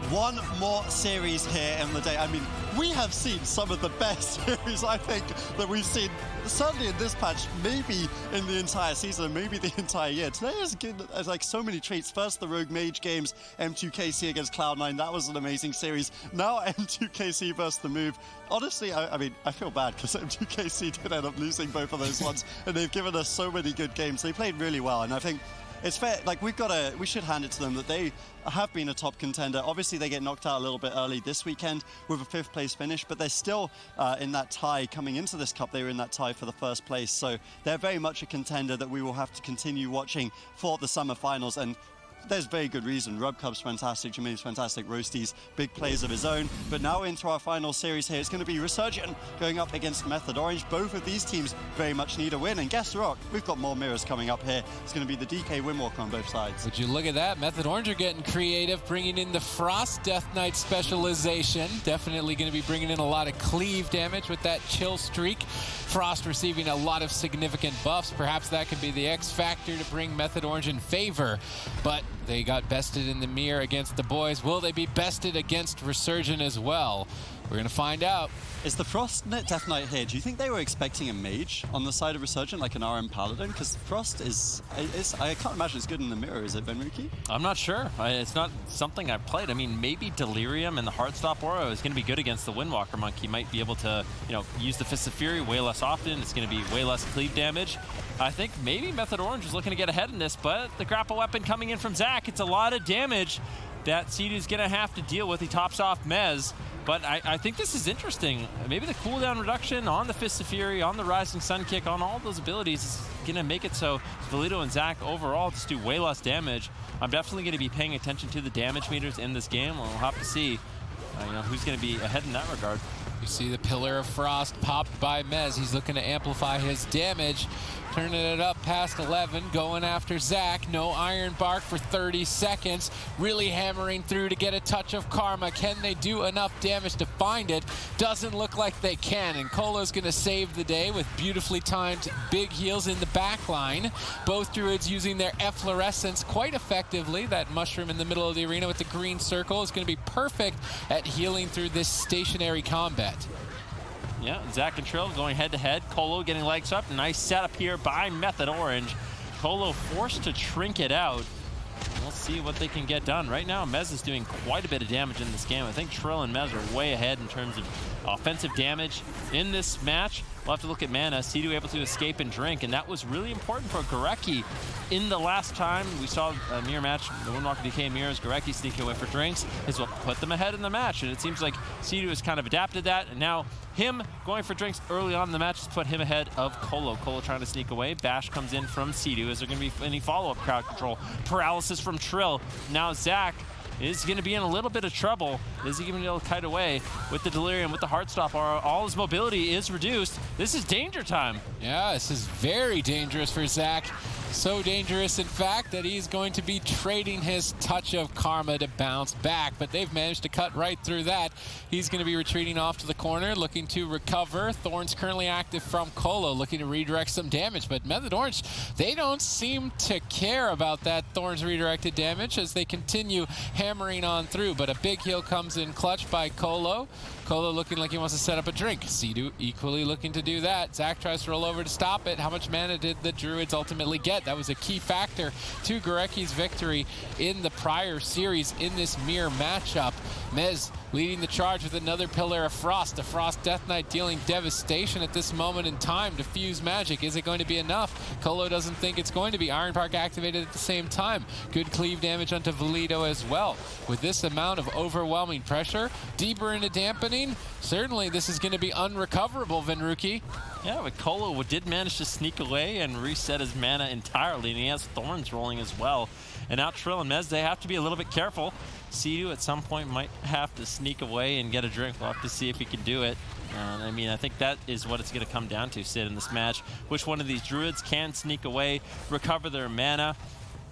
One more series here in the day. I mean, we have seen some of the best series, I think, that we've seen, certainly in this patch, maybe in the entire season, maybe the entire year. Today is good, like so many treats. First, the Rogue Mage games, M2KC against Cloud9. That was an amazing series. Now, M2KC versus the Move. Honestly, I mean, I feel bad because M2KC did end up losing both of those ones, and they've given us so many good games. They played really well, and I think it's fair, like we should hand it to them that they have been a top contender. Obviously, they get knocked out a little bit early this weekend with a 5th place finish, but they're still in that tie coming into this cup. They were in that tie for the 1st place. So they're very much a contender that we will have to continue watching for the summer finals. And there's very good reason. Rubcub's fantastic, Jermaine's fantastic, Roasty's big plays of his own. But now into our final series here, it's going to be Resurgent going up against Method Orange. Both of these teams very much need a win. And guess what? We've got more mirrors coming up here. It's going to be the DK Windwalker on both sides. Would you look at that? Method Orange are getting creative, bringing in the Frost Death Knight specialization. Definitely going to be bringing in a lot of cleave damage with that chill streak. Frost receiving a lot of significant buffs. Perhaps that could be the X factor to bring Method Orange in favor. But they got bested in the mirror against the boys. Will they be bested against Resurgent as well? We're going to find out. Is the Frost Death Knight here? Do you think they were expecting a mage on the side of Resurgent, like an RM Paladin? Because Frost is I can't imagine it's good in the mirror, is it, Benruki? I'm not sure. It's not something I've played. I mean, maybe Delirium and the Heartstop Aura is going to be good against the Windwalker Monk. He might be able to, use the Fist of Fury way less often. It's going to be way less cleave damage. I think maybe Method Orange is looking to get ahead in this, but the grapple weapon coming in from Zach, it's a lot of damage that Seedu's going to have to deal with. He tops off Mez. But I think this is interesting. Maybe the cooldown reduction on the Fist of Fury, on the Rising Sun Kick, on all those abilities is going to make it so Valito and Zach overall just do way less damage. I'm definitely going to be paying attention to the damage meters in this game. We'll have to see who's going to be ahead in that regard. You see the Pillar of Frost popped by Mez. He's looking to amplify his damage. Turning it up past 11, going after Zach. No Iron Bark for 30 seconds. Really hammering through to get a touch of Karma. Can they do enough damage to find it? Doesn't look like they can. And Kolo's going to save the day with beautifully timed big heals in the back line. Both Druids using their efflorescence quite effectively. That mushroom in the middle of the arena with the green circle is going to be perfect at healing through this stationary combat. Yeah, Zach and Trill going head-to-head. Kolo getting legs up. Nice setup here by Method Orange. Kolo forced to trinket out. We'll see what they can get done. Right now, Mez is doing quite a bit of damage in this game. I think Trill and Mez are way ahead in terms of offensive damage in this match. We'll have to look at mana. Seedu able to escape and drink, and that was really important for Gorecki. In the last time we saw a mirror match, the Windwalker DK mirrors, Gorecki sneaking away for drinks is what put them ahead in the match, and it seems like Seedu has kind of adapted that, and now him going for drinks early on in the match has put him ahead of Kolo. Kolo trying to sneak away. Bash comes in from Seedu. Is there going to be any follow-up crowd control? Paralysis from Trill. Now Zach is going to be in a little bit of trouble. Is he going to be able to kite away with the Delirium, with the Heartstop? All his mobility is reduced. This is danger time. Yeah, this is very dangerous for Zach. So dangerous, in fact, that he's going to be trading his touch of Karma to bounce back, but they've managed to cut right through that. He's going to be retreating off to the corner, looking to recover. Thorn's currently active from Kolo, looking to redirect some damage, but Method Orange, they don't seem to care about that Thorn's redirected damage as they continue hammering on through, but a big heal comes in clutch by Kolo. Kolo looking like he wants to set up a drink. Seedu equally looking to do that. Zach tries to roll over to stop it. How much mana did the Druids ultimately get? That was a key factor to Gorecki's victory in the prior series in this mirror matchup. Mez leading the charge with another Pillar of Frost. The Frost Death Knight dealing devastation at this moment in time to fuse magic. Is it going to be enough? Kolo doesn't think it's going to be. Iron Park activated at the same time. Good cleave damage onto Valito as well. With this amount of overwhelming pressure, deeper into dampening, certainly this is going to be unrecoverable, Venruki. Yeah, but Kolo did manage to sneak away and reset his mana entirely, and he has Thorns rolling as well. And now Trill and Mez, they have to be a little bit careful. Seedu at some point might have to sneak away and get a drink. We'll have to see if he can do it. I mean, I think that is what it's going to come down to, Sid, in this match. Which one of these Druids can sneak away, recover their mana?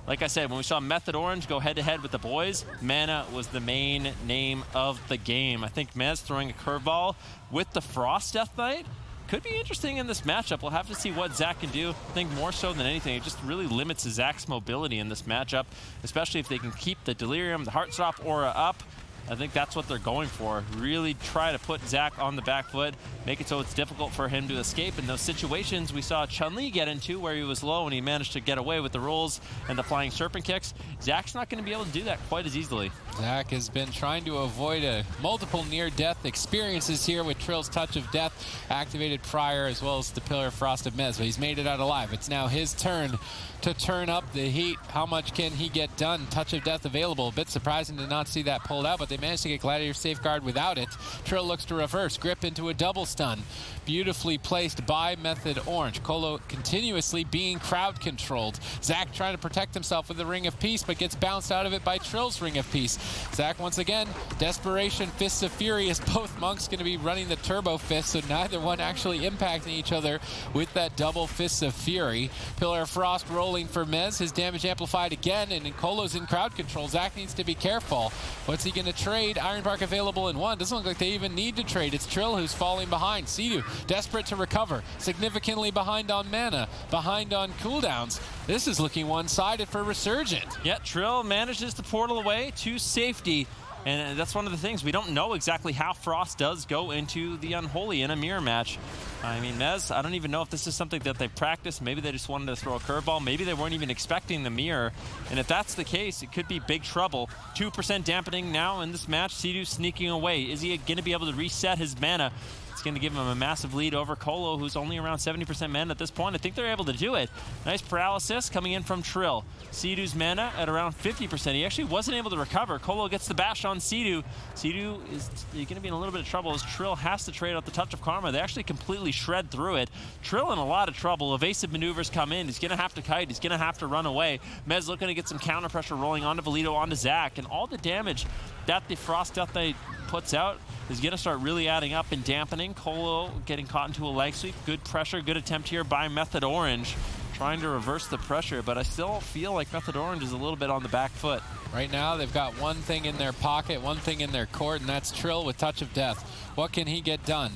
Like I said, when we saw Method Orange go head-to-head with the boys, mana was the main name of the game. I think Mez throwing a curveball with the Frost Death Knight could be interesting in this matchup. We'll have to see what Zach can do. I think more so than anything, it just really limits Zach's mobility in this matchup, especially if they can keep the Delirium, the Heartstop aura up. I think that's what they're going for. Really try to put Zach on the back foot, make it so it's difficult for him to escape. In those situations we saw Chun-Li get into where he was low and he managed to get away with the rolls and the flying serpent kicks, Zach's not going to be able to do that quite as easily. Zach has been trying to avoid multiple near-death experiences here with Trill's Touch of Death activated prior, as well as the Pillar of Frost of Mez, but he's made it out alive. It's now his turn to turn up the heat. How much can he get done? Touch of Death available. A bit surprising to not see that pulled out, but they managed to get Gladiator Safeguard without it. Trill looks to reverse, grip into a double stun. Beautifully placed by Method Orange. Colo continuously being crowd controlled. Zach trying to protect himself with the Ring of Peace, but gets bounced out of it by Trill's Ring of Peace. Zach once again, Desperation, Fists of Fury, as both monks going to be running the Turbo Fist, so neither one actually impacting each other with that double Fists of Fury. Pillar of Frost rolling for Mez, his damage amplified again, and Colo's in crowd control. Zach needs to be careful. What's he going to trade? Iron Bark available in one. Doesn't look like they even need to trade. It's Trill who's falling behind. Sea-Doo desperate to recover, significantly behind on mana, behind on cooldowns. This is looking one-sided for Resurgent. Yeah, Trill manages to portal away to safety. And that's one of the things. We don't know exactly how Frost does go into the Unholy in a mirror match. I mean, Mez, I don't even know if this is something that they practiced. Maybe they just wanted to throw a curveball. Maybe they weren't even expecting the mirror. And if that's the case, it could be big trouble. 2% dampening now in this match. Sea-Doo sneaking away. Is he going to be able to reset his mana? It's going to give him a massive lead over Colo, who's only around 70% mana at this point. I think they're able to do it. Nice paralysis coming in from Trill. Sea-Doo's mana at around 50%. He actually wasn't able to recover. Colo gets the bash on Sea-Doo. Sea-Doo is going to be in a little bit of trouble as Trill has to trade out the Touch of Karma. They actually completely shred through it. Trill in a lot of trouble. Evasive maneuvers come in. He's going to have to kite. He's going to have to run away. Mez looking to get some counter pressure rolling onto Valito, onto Zach, and all the damage that the Frost Death Knight puts out is going to start really adding up and dampening. Colo getting caught into a leg sweep. Good pressure, good attempt here by Method Orange, trying to reverse the pressure, but I still feel like Method Orange is a little bit on the back foot. Right now, they've got one thing in their pocket, one thing in their court, and that's Trill with Touch of Death. What can he get done?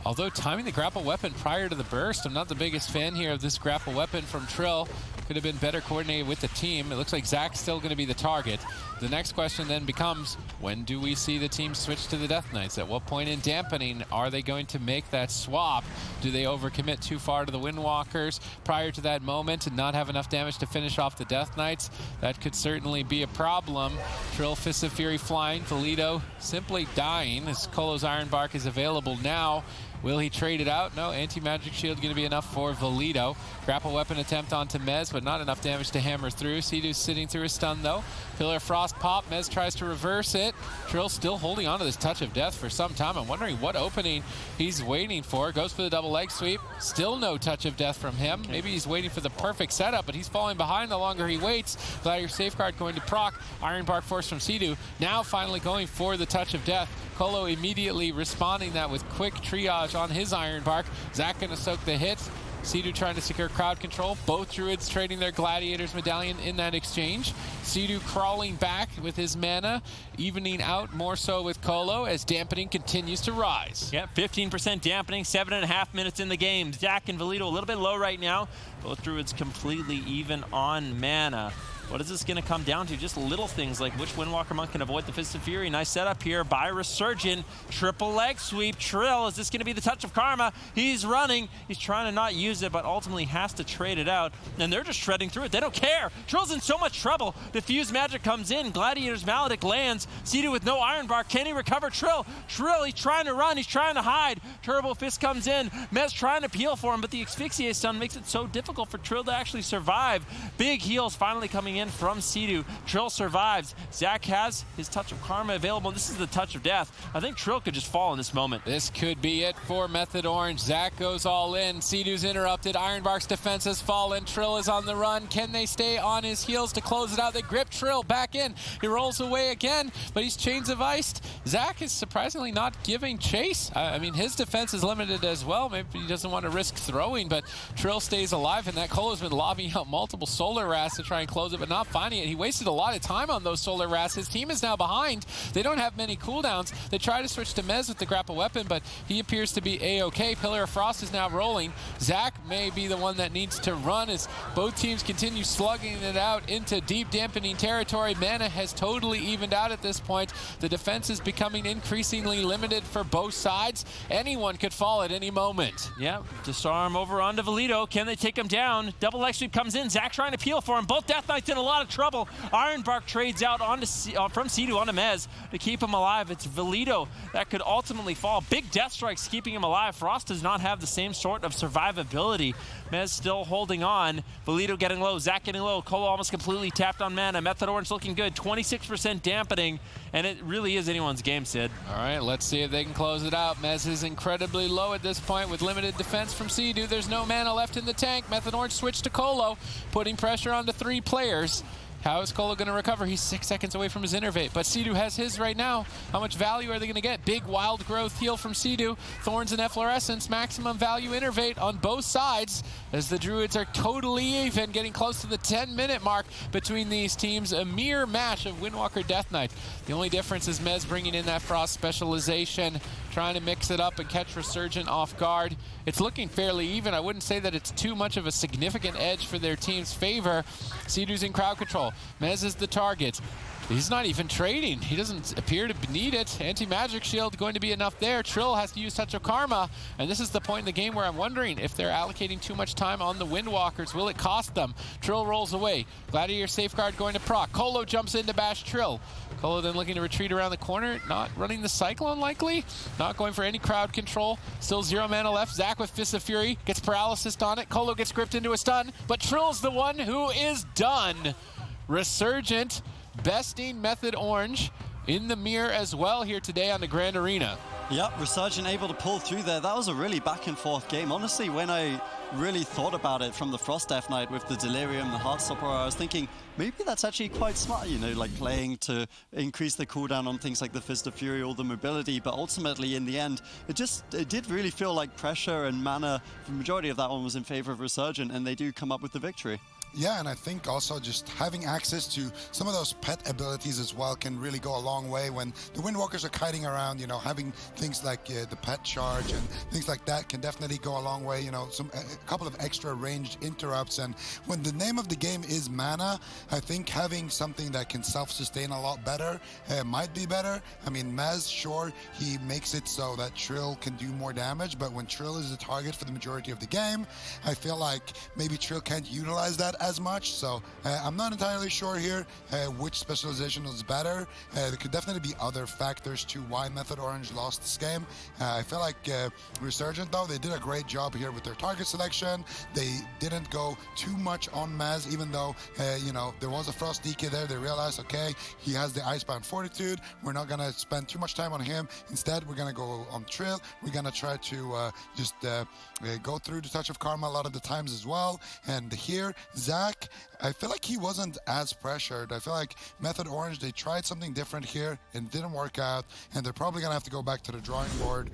Although timing the grapple weapon prior to the burst, I'm not the biggest fan here of this grapple weapon from Trill. Could have been better coordinated with the team. It looks like Zach's still going to be the target. The next question then becomes, when do we see the team switch to the Death Knights? At what point in dampening are they going to make that swap? Do they overcommit too far to the Windwalkers prior to that moment and not have enough damage to finish off the Death Knights? That could certainly be a problem. Trill, Fists of Fury flying. Valito simply dying as Colo's Iron Bark is available now. Will he trade it out? No, anti-magic shield going to be enough for Valito. Grapple weapon attempt onto Mez, but not enough damage to hammer through. Sea-Doo's sitting through a stun though. Pillar of Frost pop, Mez tries to reverse it. Trill still holding on to this Touch of Death for some time. I'm wondering what opening he's waiting for. Goes for the double leg sweep. Still no Touch of Death from him. Maybe he's waiting for the perfect setup, but he's falling behind the longer he waits. Gladiator Safeguard going to proc. Iron Bark force from Sea-Doo. Now finally going for the Touch of Death. Colo immediately responding that with quick triage on his Iron Bark. Zach going to soak the hit. Sea-Doo trying to secure crowd control. Both Druids trading their Gladiators medallion in that exchange. Sea-Doo crawling back with his mana, evening out more so with Colo as dampening continues to rise. Yeah, 15% dampening, 7.5 minutes in the game. Zach and Valito a little bit low right now. Both Druids completely even on mana. What is this going to come down to? Just little things like which Windwalker monk can avoid the Fist of Fury. Nice setup here by Resurgent. Triple leg sweep. Trill, is this going to be the Touch of Karma? He's running. He's trying to not use it, but ultimately has to trade it out. And they're just shredding through it. They don't care. Trill's in so much trouble. Diffuse Magic comes in. Gladiator's Maledict lands. Sea-Doo with no Iron Bark. Can he recover Trill? Trill, he's trying to run. He's trying to hide. Turbo Fist comes in. Mez trying to peel for him, but the Asphyxiate Stun makes it so difficult for Trill to actually survive. Big heals finally coming in from Sea-Doo. Trill survives. Zach has his Touch of Karma available. This is the Touch of Death. I think Trill could just fall in this moment. This could be it for Method Orange. Zach goes all in. Sea-Doo's interrupted. Iron Bark's defense has fallen. Trill is on the run. Can they stay on his heels to close it out? They grip Trill back in. He rolls away again, but he's Chains of Iced. Zach is surprisingly not giving chase. I mean, his defense is limited as well. Maybe he doesn't want to risk throwing, but Trill stays alive, and that Colo's been lobbing out multiple Solar Wraths to try and close it, but not finding it. He wasted a lot of time on those Solar Rats. His team is now behind. They don't have many cooldowns. They try to switch to Mez with the grapple weapon, but he appears to be A-OK. Pillar of Frost is now rolling. Zach may be the one that needs to run as both teams continue slugging it out into deep dampening territory. Mana has totally evened out at this point. The defense is becoming increasingly limited for both sides. Anyone could fall at any moment. Yeah, disarm over onto Valido. Can they take him down? Double leg sweep comes in. Zach trying to peel for him. Both Death Knights in a lot of trouble. Ironbark trades out onto from Sea-Doo onto Mez to keep him alive. It's Valido that could ultimately fall. Big death strikes keeping him alive. Frost does not have the same sort of survivability. Mez still holding on. Valido getting low. Zach getting low. Colo almost completely tapped on mana. Method Orange looking good. 26% dampening. And it really is anyone's game, Sid. All right, let's see if they can close it out. Mez is incredibly low at this point with limited defense from Sea-Doo. There's no mana left in the tank. Method Orange switched to Colo, putting pressure onto 3 players. How is Colo going to recover? He's 6 seconds away from his innervate, but Sea-Doo has his right now. How much value are they going to get? Big wild growth heal from Sea-Doo. Thorns and Efflorescence, maximum value innervate on both sides as the Druids are totally even, getting close to the 10-minute mark between these teams. A mere match of Windwalker Death Knight. The only difference is Mez bringing in that Frost specialization, trying to mix it up and catch Resurgent off guard. It's looking fairly even. I wouldn't say that it's too much of a significant edge for their team's favor. Sea-Doo's in crowd control. Mez is the target. He's not even trading. He doesn't appear to need it. Anti-magic shield going to be enough there. Trill has to use Touch of Karma, and this is the point in the game where I'm wondering if they're allocating too much time on the Windwalkers. Will it cost them? Trill rolls away. Gladiator Safeguard going to proc. Colo jumps in to bash Trill. Colo then looking to retreat around the corner, not running the Cyclone likely, not going for any crowd control. Still 0 mana left. Zach with Fist of Fury gets paralysis on it. Colo gets gripped into a stun, but Trill's the one who is done. Resurgent besting Method Orange in the mirror as well here today on the Grand Arena. Yep, Resurgent able to pull through there. That was a really back and forth game. Honestly, when I really thought about it from the Frost Death Knight with the Delirium, the Heartstopper, I was thinking maybe that's actually quite smart, you know, like playing to increase the cooldown on things like the Fist of Fury or the mobility. But ultimately, in the end, it did really feel like pressure and mana. The majority of that one was in favor of Resurgent, and they do come up with the victory. Yeah, and I think also just having access to some of those pet abilities as well can really go a long way when the Windwalkers are kiting around. You know, having things like the pet charge and things like that can definitely go a long way. You know, a couple of extra ranged interrupts, and when the name of the game is mana, I think having something that can self-sustain a lot better might be better. I mean, Mez, sure, he makes it so that Trill can do more damage, but when Trill is the target for the majority of the game, I feel like maybe Trill can't utilize that as much. So I'm not entirely sure here which specialization is better. There could definitely be other factors to why Method Orange lost this game. I feel like Resurgent, though, they did a great job here with their target selection. They didn't go too much on Mez, even though you know, there was a Frost DK there. They realized, okay, he has the Icebound Fortitude. We're not gonna spend too much time on him. Instead, we're gonna go on Trill. We're gonna try to just go through the Touch of Karma a lot of the times as well. And here, Zach, I feel like he wasn't as pressured. I feel like Method Orange, they tried something different here and it didn't work out, and they're probably gonna have to go back to the drawing board.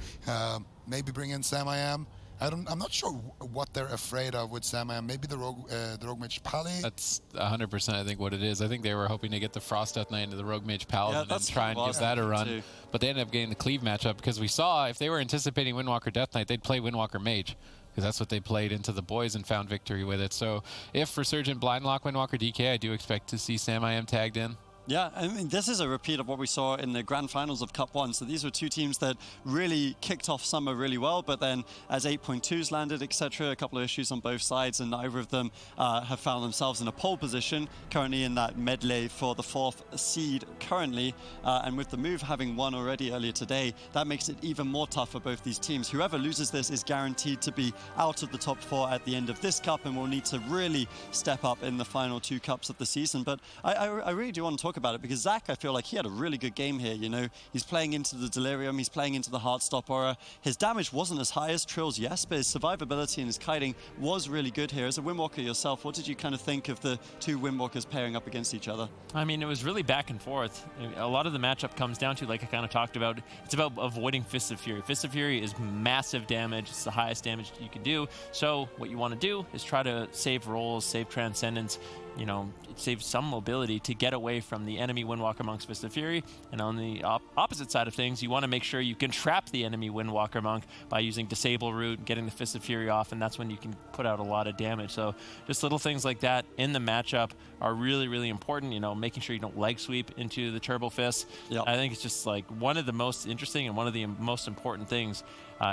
Maybe bring in Sam I Am. I'm not sure what they're afraid of with Sam I Am. Maybe the Rogue Mage Pally. That's 100% I think what it is. I think they were hoping to get the Frost Death Knight into the Rogue Mage Paladin and try and give that a run. Too. But they ended up getting the Cleave matchup because we saw if they were anticipating Windwalker Death Knight, they'd play Windwalker Mage, because that's what they played into the boys and found victory with it. So if Resurgent blindlock Windwalker DK, I do expect to see Sam I Am tagged in. Yeah, I mean, this is a repeat of what we saw in the grand finals of Cup 1. So these were two teams that really kicked off summer really well, but then as 8.2s landed, etc., a couple of issues on both sides, and neither of them have found themselves in a pole position, currently in that medley for the 4th seed currently. And with the move having won already earlier today, that makes it even more tough for both these teams. Whoever loses this is guaranteed to be out of the top 4 at the end of this cup, and will need to really step up in the final 2 cups of the season. But I really do want to talk about it, because Zach, I feel like he had a really good game here. You know, he's playing into the Delirium, he's playing into the Heartstopper. His damage wasn't as high as Trill's, yes, but his survivability and his kiting was really good here. As a Windwalker yourself, what did you kind of think of the two Windwalkers pairing up against each other? I mean, it was really back and forth. A lot of the matchup comes down to, like I kind of talked about, it's about avoiding Fist of Fury. Fist of Fury is massive damage. It's the highest damage you can do. So what you want to do is try to save rolls, save Transcendence, you know, it saves some mobility to get away from the enemy Windwalker Monk's Fist of Fury. And on the opposite side of things, you want to make sure you can trap the enemy Windwalker Monk by using Disable Root, getting the Fist of Fury off, and that's when you can put out a lot of damage. So just little things like that in the matchup are really, really important. You know, making sure you don't leg sweep into the Turbo Fist. Yep. I think it's just like one of the most interesting and one of the most important things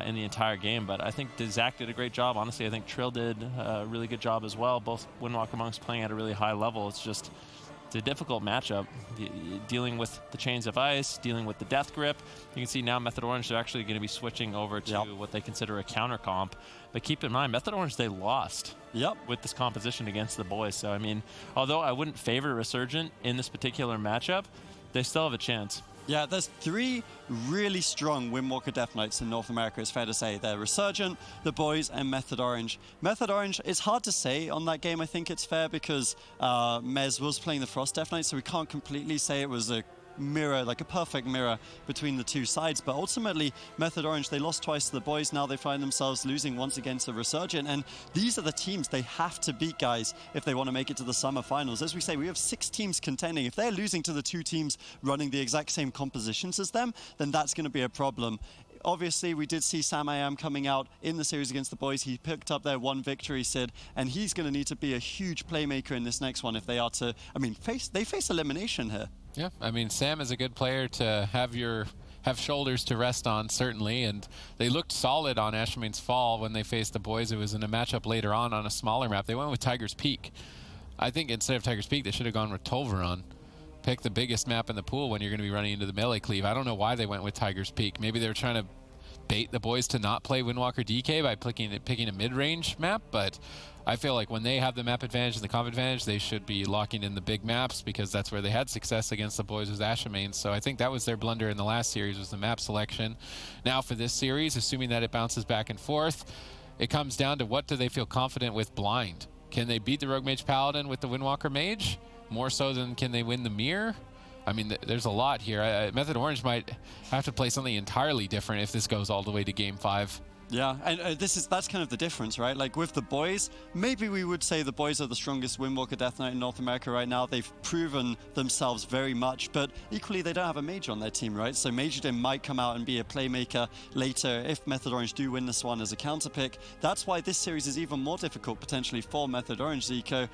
in the entire game. But I think Zach did a great job. Honestly, I think Trill did a really good job as well. Both Windwalker Monks playing at a really high level. It's a difficult matchup, dealing with the Chains of Ice, dealing with the Death Grip. You can see now Method Orange are actually going to be switching over to what they consider a counter comp. But keep in mind, Method Orange, they lost with this composition against the boys. So, I mean, although I wouldn't favor Resurgent in this particular matchup, they still have a chance. Yeah, there's 3 really strong Windwalker Death Knights in North America, it's fair to say. They're Resurgent, the boys, and Method Orange. Method Orange, it's hard to say on that game, I think it's fair, because Mez was playing the Frost Death Knight, so we can't completely say it was a mirror, like a perfect mirror between the 2 sides. But ultimately, Method Orange, they lost twice to the boys. Now they find themselves losing once again to Resurgent. And these are the teams they have to beat, guys, if they want to make it to the summer finals. As we say, we have 6 teams contending. If they're losing to the 2 teams running the exact same compositions as them, then that's going to be a problem. Obviously, we did see Sam I Am coming out in the series against the boys. He picked up their 1 victory, Sid, and he's going to need to be a huge playmaker in this next one if they are to, I mean, they face elimination here. Yeah, I mean, Sam is a good player to have shoulders to rest on, certainly, and they looked solid on Ashmane's Fall when they faced the boys. It was in a matchup later on a smaller map. They went with Tiger's Peak. I think instead of Tiger's Peak, they should have gone with Tolvaron. Pick the biggest map in the pool when you're going to be running into the melee cleave. I don't know why they went with Tiger's Peak. Maybe they were trying to bait the boys to not play Windwalker DK by picking a mid-range map, but I feel like when they have the map advantage and the comp advantage, they should be locking in the big maps because that's where they had success against the boys with Ashmane. So I think that was their blunder in the last series, was the map selection. Now for this series, assuming that it bounces back and forth, it comes down to what do they feel confident with blind. Can they beat the Rogue Mage Paladin with the Windwalker Mage? More so than can they win the mirror? I mean, there's a lot here. Method Orange might have to play something entirely different if this goes all the way to Game 5. Yeah, and that's kind of the difference, right? Like with the boys, maybe we would say the boys are the strongest Windwalker Death Knight in North America right now. They've proven themselves very much, but equally they don't have a mage on their team, right? So Majordim might come out and be a playmaker later if Method Orange do win this one as a counter pick. That's why this series is even more difficult potentially for Method Orange, Zico.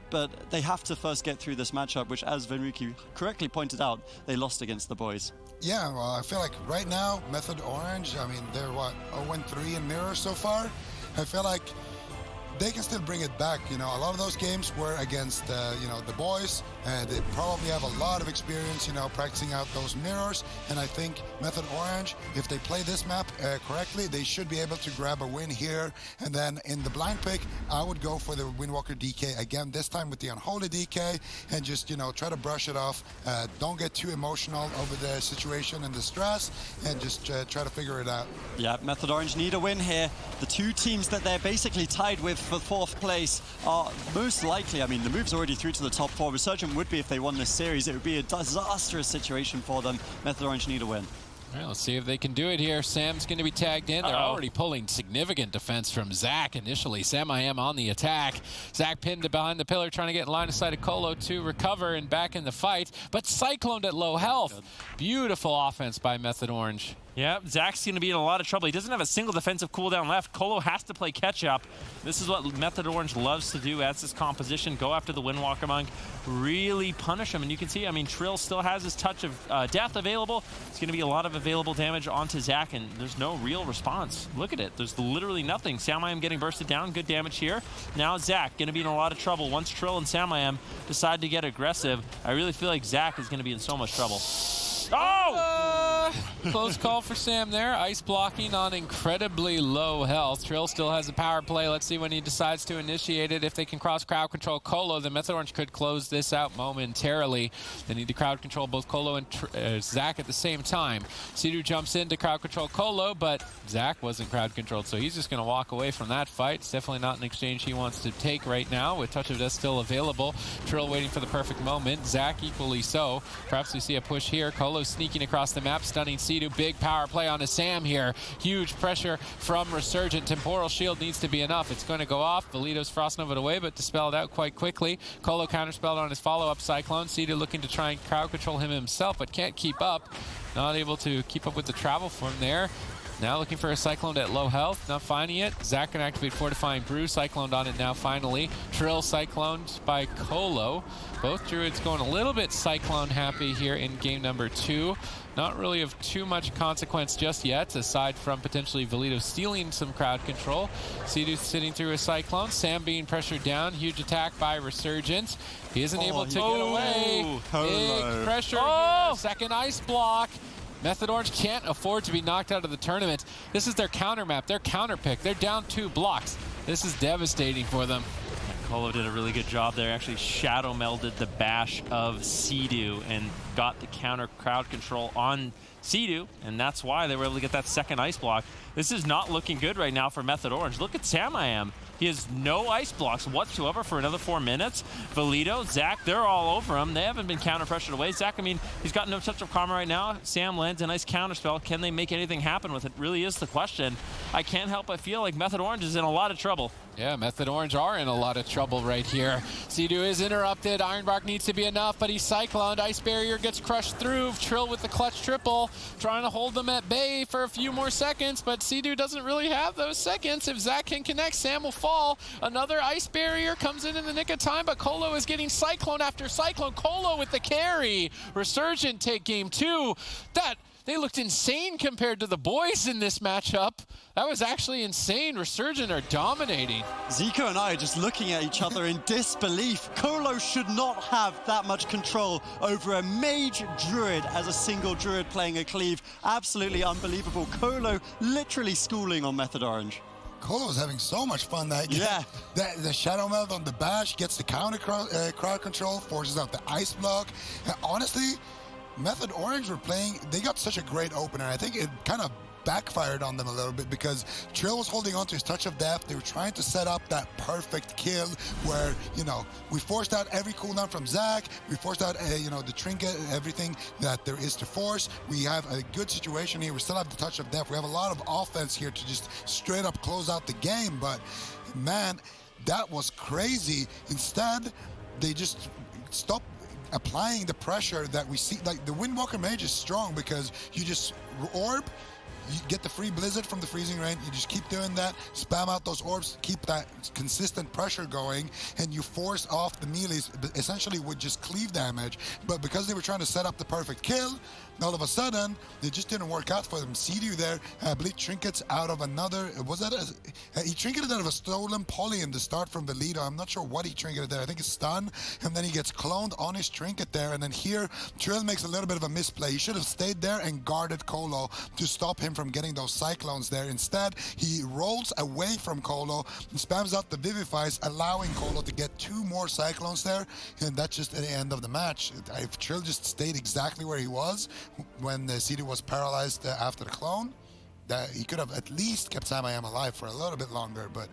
But they have to first get through this matchup, which, as Venruki correctly pointed out, they lost against the boys. Yeah, well, I feel like right now, Method Orange, I mean, they're what, 0-3 in mirror so far? I feel like they can still bring it back. You know, a lot of those games were against, you know, the boys, and they probably have a lot of experience, you know, practicing out those mirrors. And I think Method Orange, if they play this map correctly, they should be able to grab a win here. And then in the blind pick, I would go for the Windwalker DK again, this time with the Unholy DK, and just, you know, try to brush it off. Don't get too emotional over the situation and the stress, and just try to figure it out. Yeah, Method Orange need a win here. The 2 teams that they're basically tied with for 4th place are most likely, I mean, the move's already through to the top 4. Resurgent would be if they won this series. It would be a disastrous situation for them. Method Orange need a win. All right, let's see if they can do it here. Sam's going to be tagged in. They're already pulling significant defense from Zach initially. Sam I Am on the attack. Zach pinned behind the pillar, trying to get in line of sight of Colo to recover and back in the fight, but cycloned at low health. Beautiful offense by Method Orange. Yeah, Zach's going to be in a lot of trouble. He doesn't have a single defensive cooldown left. Colo has to play catch-up. This is what Method Orange loves to do as this composition. Go after the Windwalker Monk, really punish him. And you can see, I mean, Trill still has his touch of death available. It's going to be a lot of available damage onto Zach, and there's no real response. Look at it. There's literally nothing. Sam I Am getting bursted down. Good damage here. Now Zach going to be in a lot of trouble. Once Trill and Sam I Am decide to get aggressive, I really feel like Zach is going to be in so much trouble. Oh! Close call for Sam there. Ice blocking on incredibly low health. Trill still has a power play. Let's see when he decides to initiate it. If they can cross crowd control Colo, then Method Orange could close this out momentarily. They need to crowd control both Colo and Zach at the same time. Sidhu jumps in to crowd control Colo, but Zach wasn't crowd controlled, so he's just going to walk away from that fight. It's definitely not an exchange he wants to take right now, with Touch of Death still available. Trill waiting for the perfect moment. Zach equally so. Perhaps we see a push here. Colo sneaking across the map, stunning Sea-Doo, big power play on a Sam here. Huge pressure from Resurgent. Temporal Shield needs to be enough. It's going to go off. Valito's Frost Nova away, but dispelled out quite quickly. Colo counterspelled on his follow-up Cyclone. Sea-Doo looking to try and crowd control him himself, but can't keep up. Not able to keep up with the travel from there. Now looking for a Cyclone at low health, not finding it. Zach can activate Fortifying Brew, Cycloned on it now finally. Trill Cycloned by Colo. Both Druids going a little bit Cyclone happy here in game number 2. Not really of too much consequence just yet, aside from potentially Valito stealing some crowd control. Sea-Doo sitting through a Cyclone. Sam being pressured down. Huge attack by Resurgent. He isn't able to get away. Big pressure here. Second ice block. Method Orange can't afford to be knocked out of the tournament. This is their counter map, their counter pick. They're down 2 blocks. This is devastating for them. Colo did a really good job there. Actually shadow melded the bash of Sea-Doo and got the counter crowd control on Sea-Doo, and that's why they were able to get that second ice block. This is not looking good right now for Method Orange. Look at Sam. He has no ice blocks whatsoever for another 4 minutes. Valito, Zach, they're all over him. They haven't been counter-pressured away. Zach, I mean, he's got no touch of karma right now. Sam lands a nice counterspell. Can they make anything happen with it? Really is the question. I can't help but feel like Method Orange is in a lot of trouble. Yeah, Method Orange are in a lot of trouble right here. Sea-Doo is interrupted. Ironbark needs to be enough, but he's Cycloned. Ice Barrier gets crushed through. Trill with the clutch triple, trying to hold them at bay for a few more seconds, but Sea-Doo doesn't really have those seconds. If Zach can connect, Sam will fall. Another Ice Barrier comes in the nick of time, but Colo is getting Cyclone after Cyclone. Colo with the carry. Resurgent take game 2. They looked insane compared to the boys in this matchup. That was actually insane. Resurgent are dominating. Zico and I are just looking at each other in disbelief. Colo should not have that much control over a mage druid as a single druid playing a cleave. Absolutely unbelievable. Colo literally schooling on Method Orange. Colo's having so much fun that game. Yeah. The Shadow Meld on the bash gets the counter crowd control, forces out the ice block. And honestly, Method Orange were playing, they got such a great opener. I think it kind of backfired on them a little bit because Trill was holding on to his touch of death. They were trying to set up that perfect kill where, you know, we forced out every cooldown from Zach. We forced out, you know, the trinket, everything that there is to force. We have a good situation here. We still have the touch of death. We have a lot of offense here to just straight up close out the game. But, man, that was crazy. Instead, they just stopped applying the pressure that we see. Like, the Windwalker Mage is strong because you just orb, you get the free blizzard from the freezing rain, you just keep doing that, spam out those orbs, keep that consistent pressure going, and you force off the melees essentially with just cleave damage. But because they were trying to set up the perfect kill, all of a sudden it just didn't work out for them. Sea-Doo there, I believe trinkets out of another, was that he trinketed out of a stolen poly in the start from Valito. I'm not sure what he trinketed there. I think it's stun, and then he gets cloned on his trinket there, and then here Trill makes a little bit of a misplay. He should have stayed there and guarded Colo to stop him from getting those cyclones there. Instead, he rolls away from Colo and spams out the Vivifies, allowing Colo to get 2 more cyclones there, and that's just at the end of the match. If Trill just stayed exactly where he was when the Sea-Doo was paralyzed after the clone, that he could have at least kept Sam alive for a little bit longer, but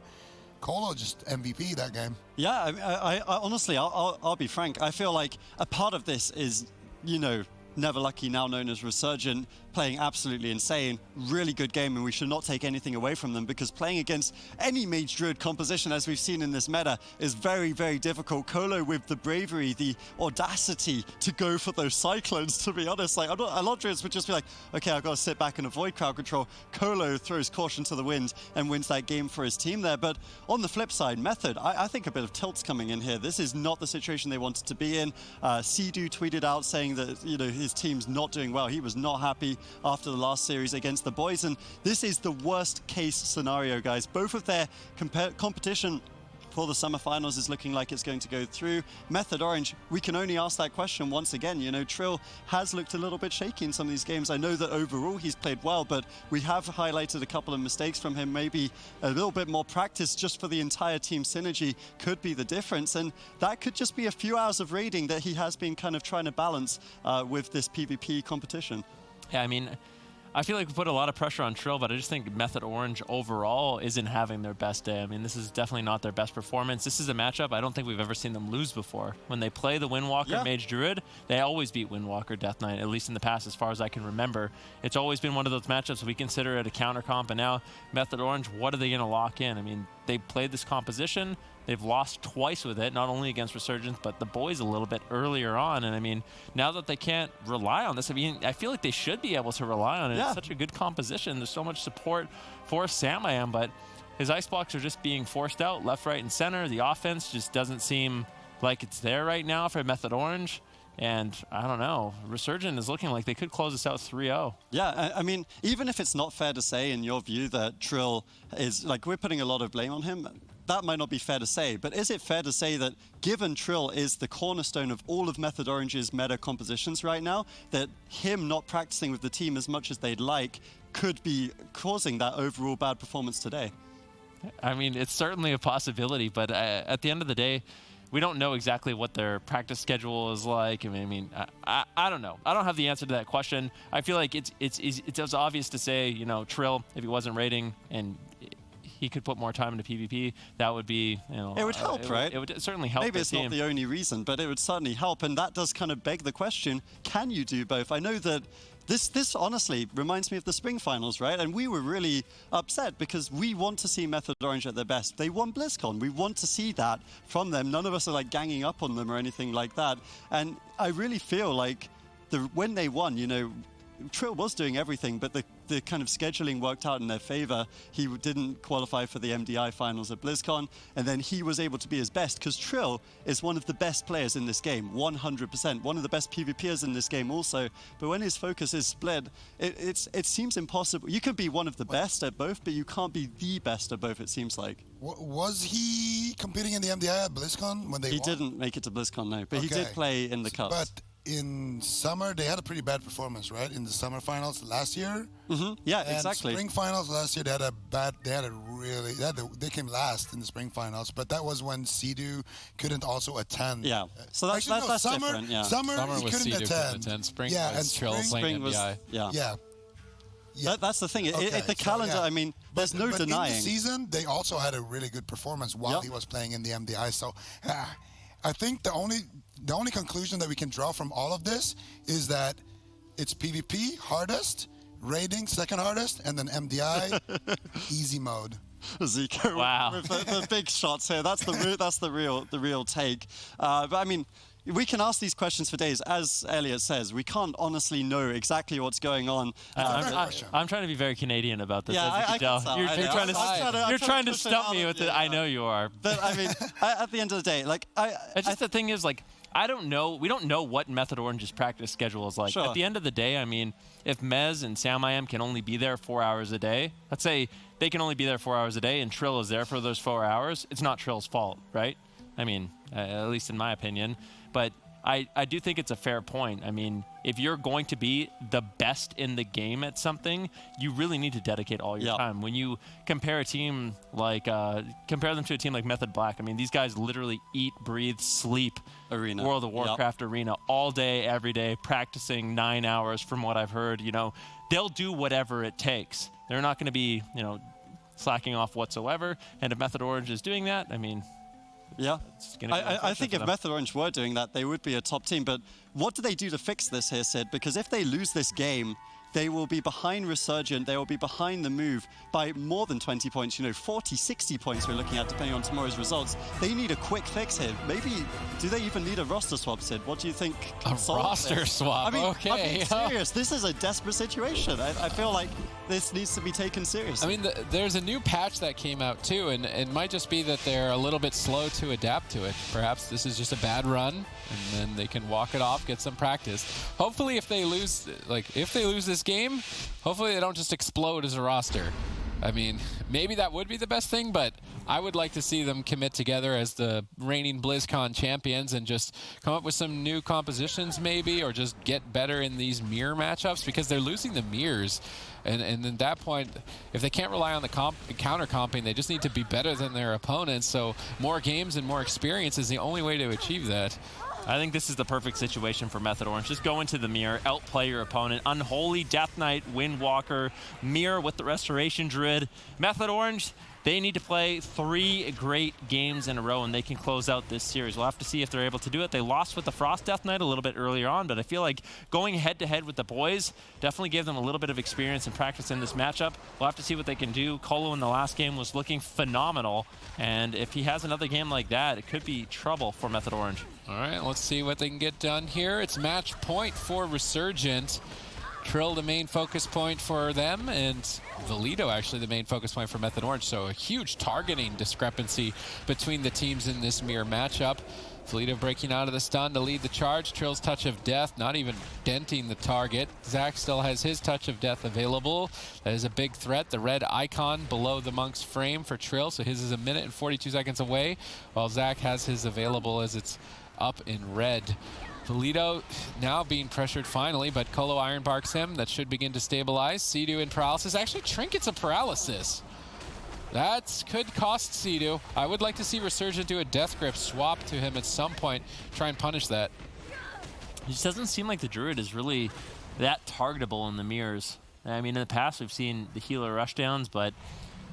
Colo just MVP that game. Yeah, I honestly, I'll be frank. I feel like a part of this is, you know, Never Lucky, now known as Resurgent, playing absolutely insane. Really good game, and we should not take anything away from them because playing against any Mage Druid composition, as we've seen in this meta, is very, very difficult. Colo with the bravery, the audacity to go for those Cyclones, to be honest. Like, a lot of Druids would just be like, okay, I've got to sit back and avoid crowd control. Colo throws caution to the wind and wins that game for his team there. But on the flip side, Method, I think a bit of tilt's coming in here. This is not the situation they wanted to be in. Sea-Doo tweeted out saying that, you know, his team's not doing well. He was not happy after the last series against the boys, and this is the worst case scenario, guys. Both of their competition for the semifinals is looking like it's going to go through. Method Orange, we can only ask that question once again. You know, Trill has looked a little bit shaky in some of these games. I know that overall he's played well, but we have highlighted a couple of mistakes from him. Maybe a little bit more practice just for the entire team synergy could be the difference, and that could just be a few hours of raiding that he has been kind of trying to balance with this PvP competition. Yeah, I mean, I feel like we put a lot of pressure on Trill, but I just think Method Orange overall isn't having their best day. I mean, this is definitely not their best performance. This is a matchup I don't think we've ever seen them lose before. When they play the Windwalker Mage Druid, they always beat Windwalker Death Knight, at least in the past, as far as I can remember. It's always been one of those matchups we consider it a counter comp, and now Method Orange, what are they going to lock in? I mean, they played this composition. They've lost twice with it, not only against Resurgent, but the boys a little bit earlier on. And I mean, now that they can't rely on this, I mean, I feel like they should be able to rely on it. It's such a good composition. There's so much support for Samayam, but his ice blocks are just being forced out left, right, and center. The offense just doesn't seem like it's there right now for Method Orange. And I don't know, Resurgent is looking like they could close this out 3-0. Yeah, I mean, even if it's not fair to say in your view that Trill is, like, we're putting a lot of blame on him, that might not be fair to say, but is it fair to say that given Trill is the cornerstone of all of Method Orange's meta compositions right now, that him not practicing with the team as much as they'd like could be causing that overall bad performance today? I mean, it's certainly a possibility, but at the end of the day, we don't know exactly what their practice schedule is like. I mean, I don't know. I don't have the answer to that question. I feel like it's obvious to say, you know, Trill, if he wasn't raiding and he could put more time into PvP, that would be, you know... It would help, right? It would certainly help. Maybe it's not the only reason, but it would certainly help, and that does kind of beg the question, can you do both? I know that this honestly reminds me of the spring finals, right? And we were really upset because we want to see Method Orange at their best. They won BlizzCon. We want to see that from them. None of us are like ganging up on them or anything like that. And I really feel like when they won, you know, Trill was doing everything, but the kind of scheduling worked out in their favor. He didn't qualify for the MDI finals at BlizzCon, and then he was able to be his best because Trill is one of the best players in this game, 100%. One of the best PvPers in this game also, but when his focus is split, it seems impossible. You could be one of the best at both, but you can't be the best at both, it seems like. Was he competing in the MDI at BlizzCon when they He won? didn't make it to BlizzCon, no, but he did play in the Cups. But in summer, they had a pretty bad performance, right? In the summer finals last year. Yeah, and exactly. Spring finals last year, they came last in the spring finals, but that was when Sea-Doo couldn't also attend. Yeah, so that's summer, different. Yeah, summer was he couldn't Sea-Doo attend. Spring yeah, was Trill playing MDI. Yeah. That's the thing. Okay, The calendar, I mean, there's no denying. In the season, they also had a really good performance while he was playing in the MDI. So I think the only conclusion that we can draw from all of this is that it's PvP hardest, raiding second hardest, and then MDI easy mode. Zico, wow, with the big shots here. That's the real take. But I mean, we can ask these questions for days. As Elliot says, we can't honestly know exactly what's going on. I'm trying to be very Canadian about this. Yeah, as you can tell. You're trying to stump me with it. I know you are. But I mean, at the end of the day, like the thing is, like, I don't know. We don't know what Method Orange's practice schedule is like. Sure. At the end of the day, I mean, if Mez and Samayam can only be there 4 hours a day, let's say they can only be there 4 hours a day, and Trill is there for those 4 hours, it's not Trill's fault, right? I mean, at least in my opinion. But I do think it's a fair point. I mean, if you're going to be the best in the game at something, you really need to dedicate all your time. When you compare a team like, compare them to a team like Method Black, I mean, these guys literally eat, breathe, sleep Arena. World of Warcraft Arena all day, every day, practicing 9 hours from what I've heard. You know, they'll do whatever it takes. They're not going to be, you know, slacking off whatsoever. And if Method Orange is doing that, I mean, yeah, I think if Method Orange were doing that, they would be a top team. But what do they do to fix this here, Sid? Because if they lose this game, they will be behind Resurgent. They will be behind the move by more than 20 points. You know, 40, 60 points we're looking at, depending on tomorrow's results. They need a quick fix here. Maybe, do they even need a roster swap, Sid? What do you think? A roster swap, I mean, okay. I'm being serious. This is a desperate situation. I feel like this needs to be taken seriously. I mean, there's a new patch that came out too, and it might just be that they're a little bit slow to adapt to it. Perhaps this is just a bad run, and then they can walk it off, get some practice. Hopefully, if they lose this game, hopefully they don't just explode as a roster. I mean, maybe that would be the best thing, but I would like to see them commit together as the reigning BlizzCon champions and just come up with some new compositions maybe, or just get better in these mirror matchups, because they're losing the mirrors. And at that point, if they can't rely on the counter-comping, they just need to be better than their opponents. So more games and more experience is the only way to achieve that. I think this is the perfect situation for Method Orange. Just go into the mirror, outplay your opponent. Unholy Death Knight, Windwalker, mirror with the Restoration Druid. Method Orange, they need to play 3 great games in a row and they can close out this series. We'll have to see if they're able to do it. They lost with the Frost Death Knight a little bit earlier on, but I feel like going head-to-head with the boys definitely gave them a little bit of experience and practice in this matchup. We'll have to see what they can do. Colo in the last game was looking phenomenal, and if he has another game like that, it could be trouble for Method Orange. All right, let's see what they can get done here. It's match point for Resurgent. Trill the main focus point for them, and Valido actually the main focus point for Method Orange. So a huge targeting discrepancy between the teams in this mirror matchup. Valido breaking out of the stun to lead the charge. Trill's touch of death, not even denting the target. Zach still has his touch of death available. That is a big threat. The red icon below the monk's frame for Trill, so his is 1 minute and 42 seconds away, while Zach has his available as it's up in red. Valido now being pressured finally, but Colo ironbarks him. That should begin to stabilize. Sea-Doo in paralysis. Actually, Trinket's a paralysis. That could cost Sea-Doo. I would like to see Resurgent do a death grip swap to him at some point. Try and punish that. It just doesn't seem like the Druid is really that targetable in the mirrors. I mean, in the past, we've seen the healer rushdowns, but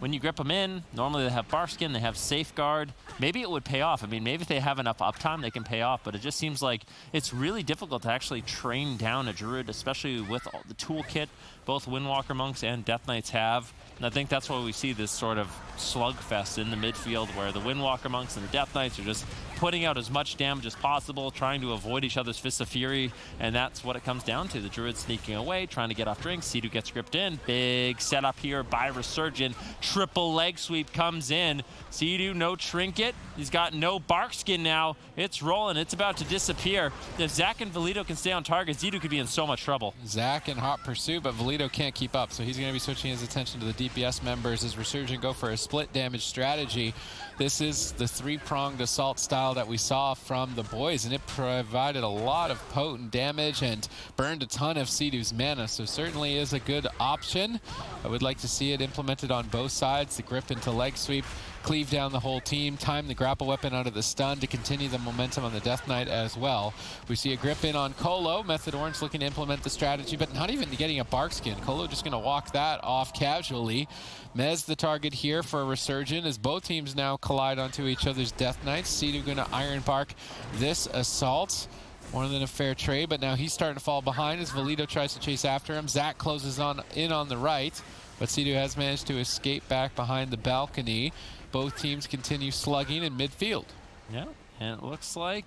when you grip them in, normally they have Barkskin, they have Safeguard. Maybe it would pay off. I mean, maybe if they have enough uptime, they can pay off, but it just seems like it's really difficult to actually train down a Druid, especially with all the toolkit both Windwalker Monks and Death Knights have. And I think that's why we see this sort of slugfest in the midfield where the Windwalker Monks and the Death Knights are just putting out as much damage as possible, trying to avoid each other's Fists of Fury, and that's what it comes down to. The Druid sneaking away, trying to get off drinks. Sea-Doo gets gripped in. Big setup here by Resurgent. Triple leg sweep comes in. Sea-Doo, no trinket. He's got no Barkskin now. It's rolling. It's about to disappear. If Zach and Valido can stay on target, Sea-Doo could be in so much trouble. Zach in hot pursuit, but Valido can't keep up, so he's going to be switching his attention to the DPS members as Resurgent go for a split damage strategy. This is the 3-pronged assault style that we saw from the boys, and it provided a lot of potent damage and burned a ton of Sea-Doo's mana, so certainly is a good option. I would like to see it implemented on both sides, the grip into leg sweep, cleave down the whole team, time the grapple weapon out of the stun to continue the momentum on the Death Knight as well. We see a grip in on Colo. Method Orange looking to implement the strategy, but not even getting a Barkskin. Colo just going to walk that off casually. Mez the target here for Resurgent as both teams now collide onto each other's Death Knights. Sea-Doo going to Iron Bark this assault. More than a fair trade, but now he's starting to fall behind as Valido tries to chase after him. Zach closes in on the right, but Sea-Doo has managed to escape back behind the balcony. Both teams continue slugging in midfield. Yeah, and it looks like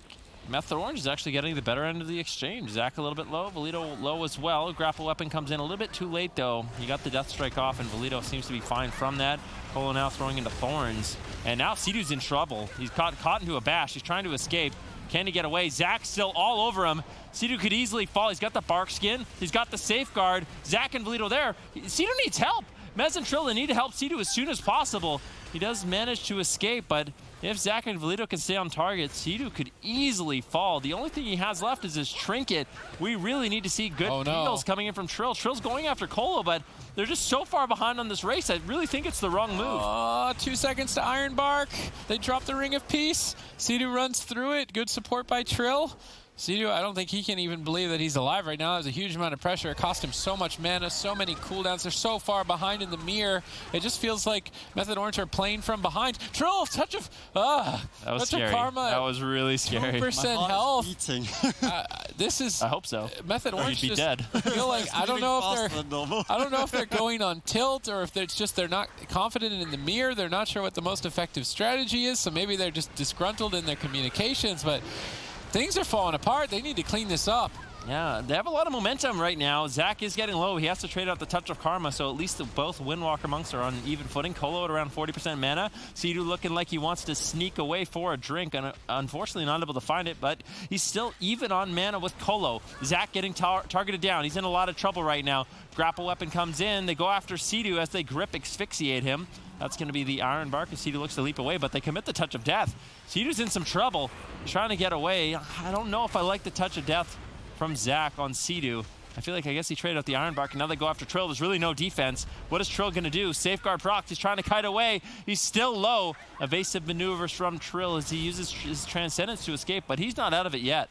Method Orange is actually getting the better end of the exchange. Zach a little bit low, Valido low as well. Grapple weapon comes in a little bit too late though. He got the death strike off and Valido seems to be fine from that. Colo now throwing into Thorns. And now Sea-Doo's in trouble. He's caught into a bash. He's trying to escape. Can he get away? Zach's still all over him. Sea-Doo could easily fall. He's got the Barkskin. He's got the Safeguard. Zach and Valido there. Sea-Doo needs help. Mez and Trill, they need to help Sea-Doo as soon as possible. He does manage to escape, but if Zach and Valido can stay on target, Sea-Doo could easily fall. The only thing he has left is his trinket. We really need to see good deals coming in from Trill. Trill's going after Colo, but they're just so far behind on this race. I really think it's the wrong move. 2 seconds to Iron Bark. They drop the Ring of Peace. Sea-Doo runs through it. Good support by Trill. Sea-Doo, I don't think he can even believe that he's alive right now. There's a huge amount of pressure. It cost him so much mana, so many cooldowns. They're so far behind in the mirror. It just feels like Method Orange are playing from behind. Trill, touch of that was scary. Karma. That was really scary. 2% health. This is. I hope so. Method Orange you'd be dead. I feel like I don't know if they're going on tilt or if it's just they're not confident in the mirror. They're not sure what the most effective strategy is. So maybe they're just disgruntled in their communications, but things are falling apart. They need to clean this up. Yeah, they have a lot of momentum right now. Zach is getting low. He has to trade out the Touch of Karma, so at least both Windwalker Monks are on even footing. Colo at around 40% mana. Sea-Doo looking like he wants to sneak away for a drink, and unfortunately not able to find it, but he's still even on mana with Colo. Zach getting targeted down. He's in a lot of trouble right now. Grapple weapon comes in. They go after Sea-Doo as they grip asphyxiate him. That's going to be the Iron Bark as Sea-Doo looks to leap away, but they commit the Touch of Death. Sea-Doo's in some trouble, trying to get away. I don't know if I like the Touch of Death from Zach on Sea-Doo. I feel like I guess he traded out the Iron Bark, and now they go after Trill. There's really no defense. What is Trill going to do? Safeguard procs. He's trying to kite away. He's still low. Evasive maneuvers from Trill as he uses his Transcendence to escape, but he's not out of it yet.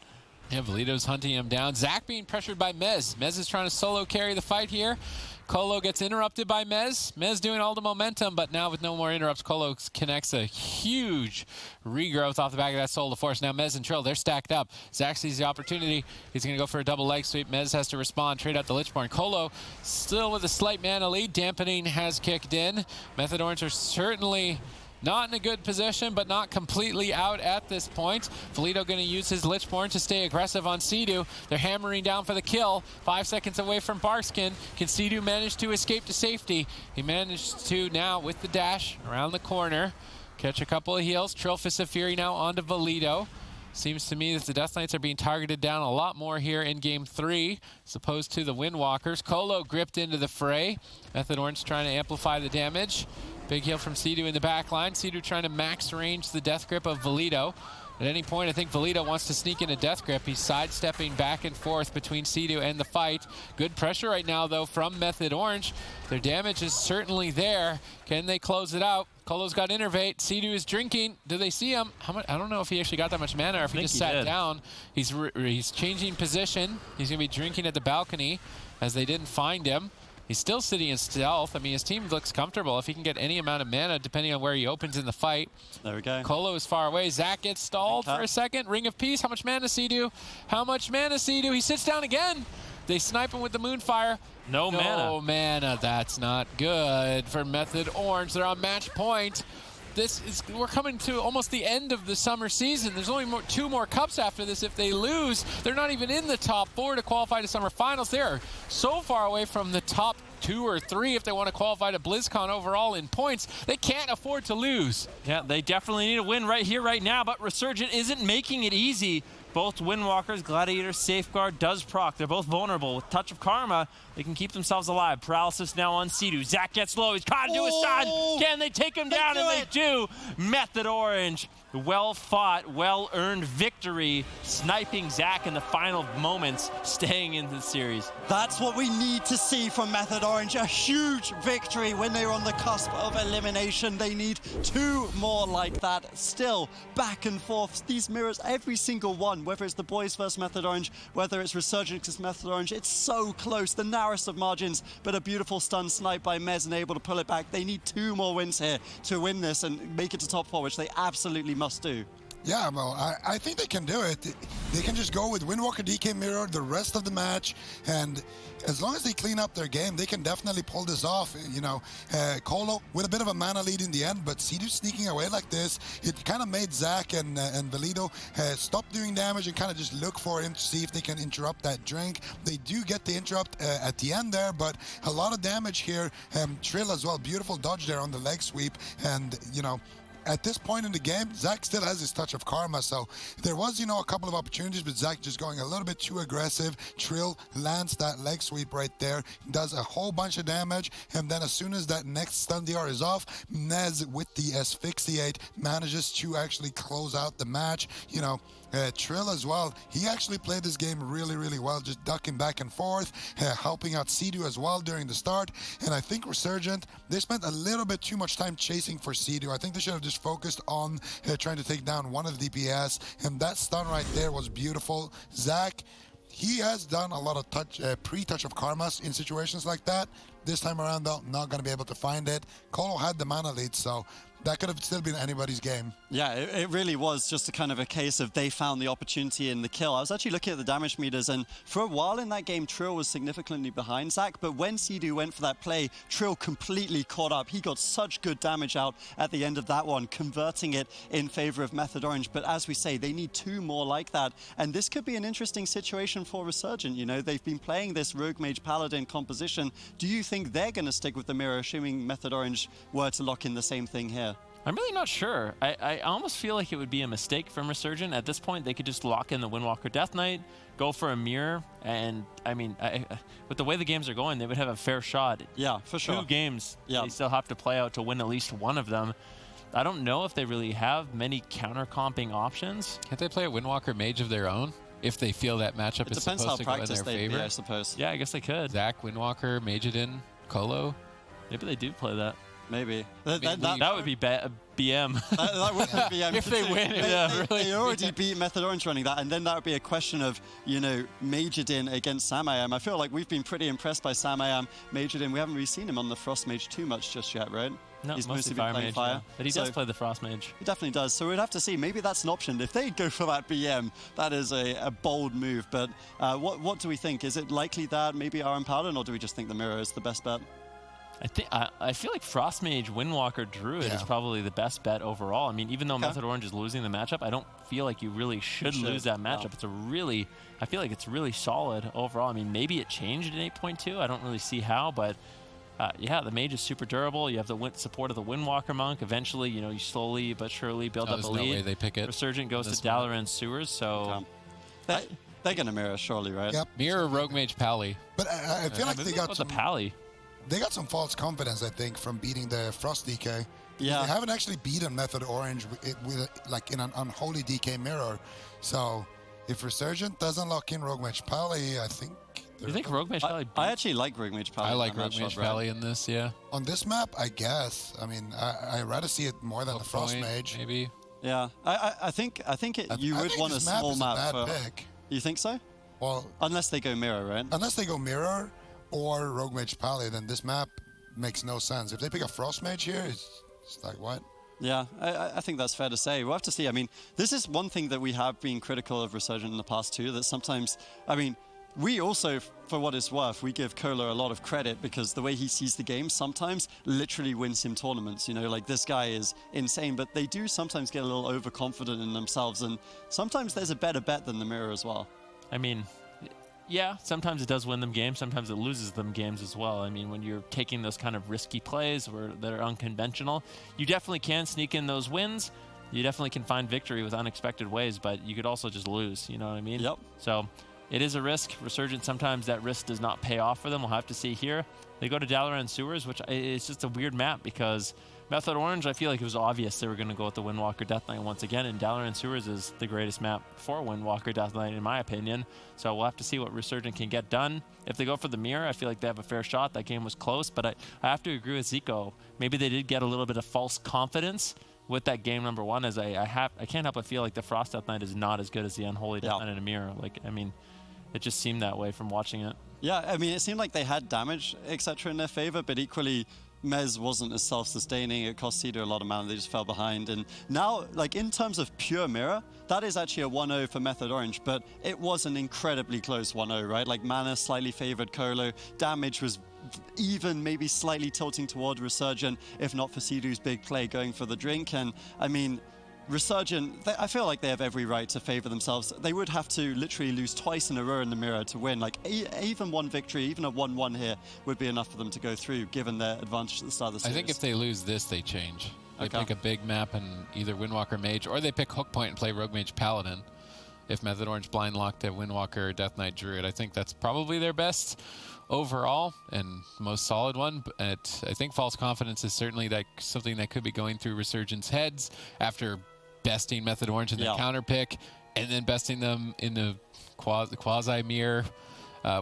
Yeah, Valito's hunting him down. Zach being pressured by Mez. Mez is trying to solo carry the fight here. Colo gets interrupted by Mez. Mez doing all the momentum, but now with no more interrupts, Colo connects a huge regrowth off the back of that Soul of Force. Now Mez and Trill, they're stacked up. Zach sees the opportunity. He's going to go for a double leg sweep. Mez has to respond, trade out the Lichborn. Colo still with a slight mana lead. Dampening has kicked in. Method Orange are certainly not in a good position, but not completely out at this point. Valito going to use his Lichborn to stay aggressive on Sea-Doo. They're hammering down for the kill. 5 seconds away from Barskin. Can Sea-Doo manage to escape to safety? He managed to now, with the dash, around the corner, catch a couple of heals. Trill Fist of Fury now onto Valito. Seems to me that the Death Knights are being targeted down a lot more here in Game 3, as opposed to the Windwalkers. Colo gripped into the fray. Method Orange trying to amplify the damage. Big heal from Sea-Doo in the back line. Sea-Doo trying to max range the death grip of Valito. At any point, I think Valito wants to sneak in a death grip. He's sidestepping back and forth between Sea-Doo and the fight. Good pressure right now, though, from Method Orange. Their damage is certainly there. Can they close it out? Colo's got Innervate. Sea-Doo is drinking. Do they see him? How much? I don't know if he actually got that much mana or if he just sat down. He's changing position. He's going to be drinking at the balcony as they didn't find him. He's still sitting in stealth. I mean, his team looks comfortable if he can get any amount of mana, depending on where he opens in the fight. There we go. Colo is far away. Zach gets stalled for a second. Ring of Peace. How much mana Sea-Doo? How much mana Sea-Doo? He sits down again. They snipe him with the Moonfire. No mana. No mana. That's not good for Method Orange. They're on match point. We're coming to almost the end of the summer season. There's only 2 more cups after this. If they lose, they're not even in the top 4 to qualify to summer finals. They're so far away from the top 2 or 3 if they want to qualify to BlizzCon overall in points. They can't afford to lose. Yeah, they definitely need a win right here, right now, but Resurgent isn't making it easy. Both Windwalkers, Gladiator, Safeguard does proc. They're both vulnerable. With Touch of Karma, they can keep themselves alive. Paralysis now on Sea-Doo. Zach gets low. He's caught into his side. Can they take him down? And they do. Method Orange. Well fought, well earned victory. Sniping Zach in the final moments, staying in the series. That's what we need to see from Method Orange. A huge victory when they were on the cusp of elimination. They need 2 more like that. Still back and forth. These mirrors, every single one, whether it's the boys versus Method Orange, whether it's Resurgent versus Method Orange, it's so close. The narrowest of margins, but a beautiful stun snipe by Mez and able to pull it back. They need 2 more wins here to win this and make it to top 4, which they absolutely must do. Yeah, well, I think they can do it. They can just go with Windwalker, DK Mirror the rest of the match, and as long as they clean up their game, they can definitely pull this off. You know, Colo with a bit of a mana lead in the end, but Sea-Doo sneaking away like this, it kind of made Zach and Valito stop doing damage and kind of just look for him to see if they can interrupt that drink. They do get the interrupt at the end there, but a lot of damage here. Trill as well, beautiful dodge there on the leg sweep, and you know, at this point in the game, Zach still has his Touch of Karma, so there was, you know, a couple of opportunities, but Zach just going a little bit too aggressive. Trill lands that leg sweep right there, does a whole bunch of damage, and then as soon as that next stun DR is off, Nez with the Asphyxiate manages to actually close out the match. You know, Trill as well, he actually played this game really, really well, just ducking back and forth, helping out Sea-Doo as well during the start. And I think Resurgent, they spent a little bit too much time chasing for Sea-Doo. I think they should have just focused on trying to take down one of the DPS, and that stun right there was beautiful. Zach, he has done a lot of pre-touch of Karmas in situations like that. This time around, though, not going to be able to find it. Colo had the mana lead, so that could have still been anybody's game. Yeah, it really was just a kind of a case of they found the opportunity in the kill. I was actually looking at the damage meters, and for a while in that game, Trill was significantly behind Zach, but when Sea-Doo went for that play, Trill completely caught up. He got such good damage out at the end of that one, converting it in favor of Method Orange. But as we say, they need 2 more like that, and this could be an interesting situation for Resurgent. You know, they've been playing this Rogue Mage Paladin composition. Do you think they're going to stick with the mirror, assuming Method Orange were to lock in the same thing here? I'm really not sure. I almost feel like it would be a mistake from Resurgent. At this point, they could just lock in the Windwalker Death Knight, go for a mirror, and I mean, with the way the games are going, they would have a fair shot. Yeah, for sure. 2 games, yeah. They still have to play out to win at least one of them. I don't know if they really have many counter-comping options. Can't they play a Windwalker Mage of their own? if they feel that matchup It is depends supposed how to go in practiced their they'd be, favor. I suppose. Yeah, I guess they could. Zach, Windwalker, Majidin, Colo. Maybe they do play that. Maybe. That would be BM. That would be If they win, they already beat Method Orange running that, and then that would be a question of, you know, Majidin against Samayam. I feel like we've been pretty impressed by Samayam. Majidin, we haven't really seen him on the Frost Mage too much just yet, right? No, He's mostly been Fire playing Mage. Fire. Yeah. But he does play the Frost Mage. He definitely does. So we'd have to see. Maybe that's an option. If they go for that BM, that is a bold move. But what do we think? Is it likely that maybe RM Paladin, or do we just think the Mirror is the best bet? I feel like Frost Mage, Windwalker, Druid is probably the best bet overall. I mean, even though Method Orange is losing the matchup, I don't feel like you really should lose that matchup. No. I feel like it's really solid overall. I mean, maybe it changed in 8.2. I don't really see how, but yeah, the Mage is super durable. You have the support of the Windwalker Monk. Eventually, you know, you slowly but surely build up a lead. No way they pick it. Resurgent goes to Dalaran Sewers, so... They're going to Mirror, surely, right? Yep. Mirror, Rogue Mage, Pally. But I feel like they got the Pally. They got some false confidence, I think, from beating the Frost DK. Yeah. They haven't actually beaten Method Orange with like in an unholy DK mirror. So if Resurgent doesn't lock in Rogue Mage Pally, I think... You think Rogue Mage Pally... I actually like Rogue Mage Pally. I like Rogue Mage Pally in this, yeah. On this map, I guess. I mean, I'd rather see it more than the Frost Mage. Maybe. Yeah. I think you would want a small map for... Pick. You think so? Well... Unless they go Mirror, right? Unless they go Mirror or Rogue Mage Pally, then this map makes no sense. If they pick a Frost Mage here, it's like, what? Yeah, I think that's fair to say. We'll have to see. I mean, this is one thing that we have been critical of Resurgent in the past too, that sometimes, I mean, we also, for what it's worth, we give Kohler a lot of credit because the way he sees the game sometimes literally wins him tournaments. You know, like this guy is insane, but they do sometimes get a little overconfident in themselves, and sometimes there's a better bet than the Mirror as well. I mean... Yeah, sometimes it does win them games. Sometimes it loses them games as well. I mean, when you're taking those kind of risky plays that are unconventional, you definitely can sneak in those wins. You definitely can find victory with unexpected ways, but you could also just lose. You know what I mean? Yep. So it is a risk. Resurgent, sometimes that risk does not pay off for them. We'll have to see here. They go to Dalaran Sewers, which is just a weird map because Method Orange, I feel like it was obvious they were going to go with the Windwalker Death Knight once again, and Dalaran Sewers is the greatest map for Windwalker Death Knight, in my opinion. So we'll have to see what Resurgent can get done. If they go for the Mirror, I feel like they have a fair shot. That game was close, but I have to agree with Zico. Maybe they did get a little bit of false confidence with that game number one, as I can't help but feel like the Frost Death Knight is not as good as the Unholy Death Knight in a Mirror. Like, I mean, it just seemed that way from watching it. Yeah, I mean, it seemed like they had damage, etc. in their favor, but equally, Mez wasn't as self-sustaining. It cost Cedar a lot of mana. They just fell behind. And now, like, in terms of pure Mirror, that is actually a 1-0 for Method Orange, but it was an incredibly close 1-0, right? Like, mana slightly favored Colo. Damage was even maybe slightly tilting toward Resurgent, if not for Sidu's big play going for the drink. And, I mean... Resurgent, I feel like they have every right to favor themselves. They would have to literally lose twice in a row in the Mirror to win. Like, even one victory, even a 1-1 here, would be enough for them to go through, given their advantage at the start of the series. I think if they lose this, they change. They pick a big map and either Windwalker Mage, or they pick Hook Point and play Rogue Mage Paladin. If Method Orange blind locked at Windwalker or Death Knight Druid, I think that's probably their best overall and most solid one. But I think false confidence is certainly something that could be going through Resurgent's heads after besting Method Orange in the counter pick, and then besting them in the quasi mirror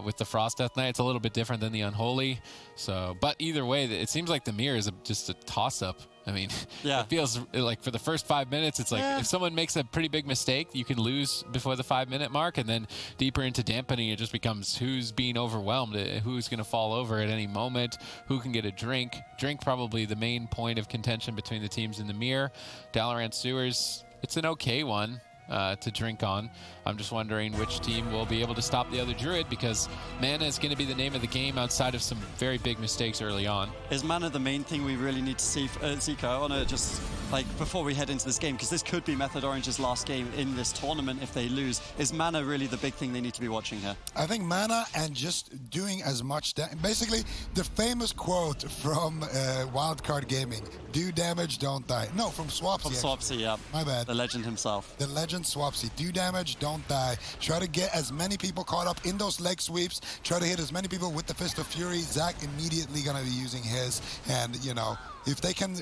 with the Frost Death Knight. It's a little bit different than the Unholy. So, but either way, it seems like the mirror is just a toss-up. I mean, it feels like for the first 5 minutes, it's like if someone makes a pretty big mistake, you can lose before the 5-minute mark, and then deeper into dampening, it just becomes who's being overwhelmed, who's going to fall over at any moment, who can get a drink. Drink probably the main point of contention between the teams in the mirror. Dalaran Sewers, it's an okay one to drink on. I'm just wondering which team will be able to stop the other Druid, because mana is going to be the name of the game outside of some very big mistakes early on. Is mana the main thing we really need to see? Zico, I want to just, like, before we head into this game, because this could be Method Orange's last game in this tournament if they lose, is mana really the big thing they need to be watching here? I think mana and just doing as much damage. Basically, the famous quote from Wildcard Gaming, do damage, don't die. No, from Swapsy. From Swapsy, yeah. My bad. The legend himself. The legend Swapsy. Do damage, don't die. Try to get as many people caught up in those leg sweeps. Try to hit as many people with the Fist of Fury. Zach immediately going to be using his. And, you know, if they can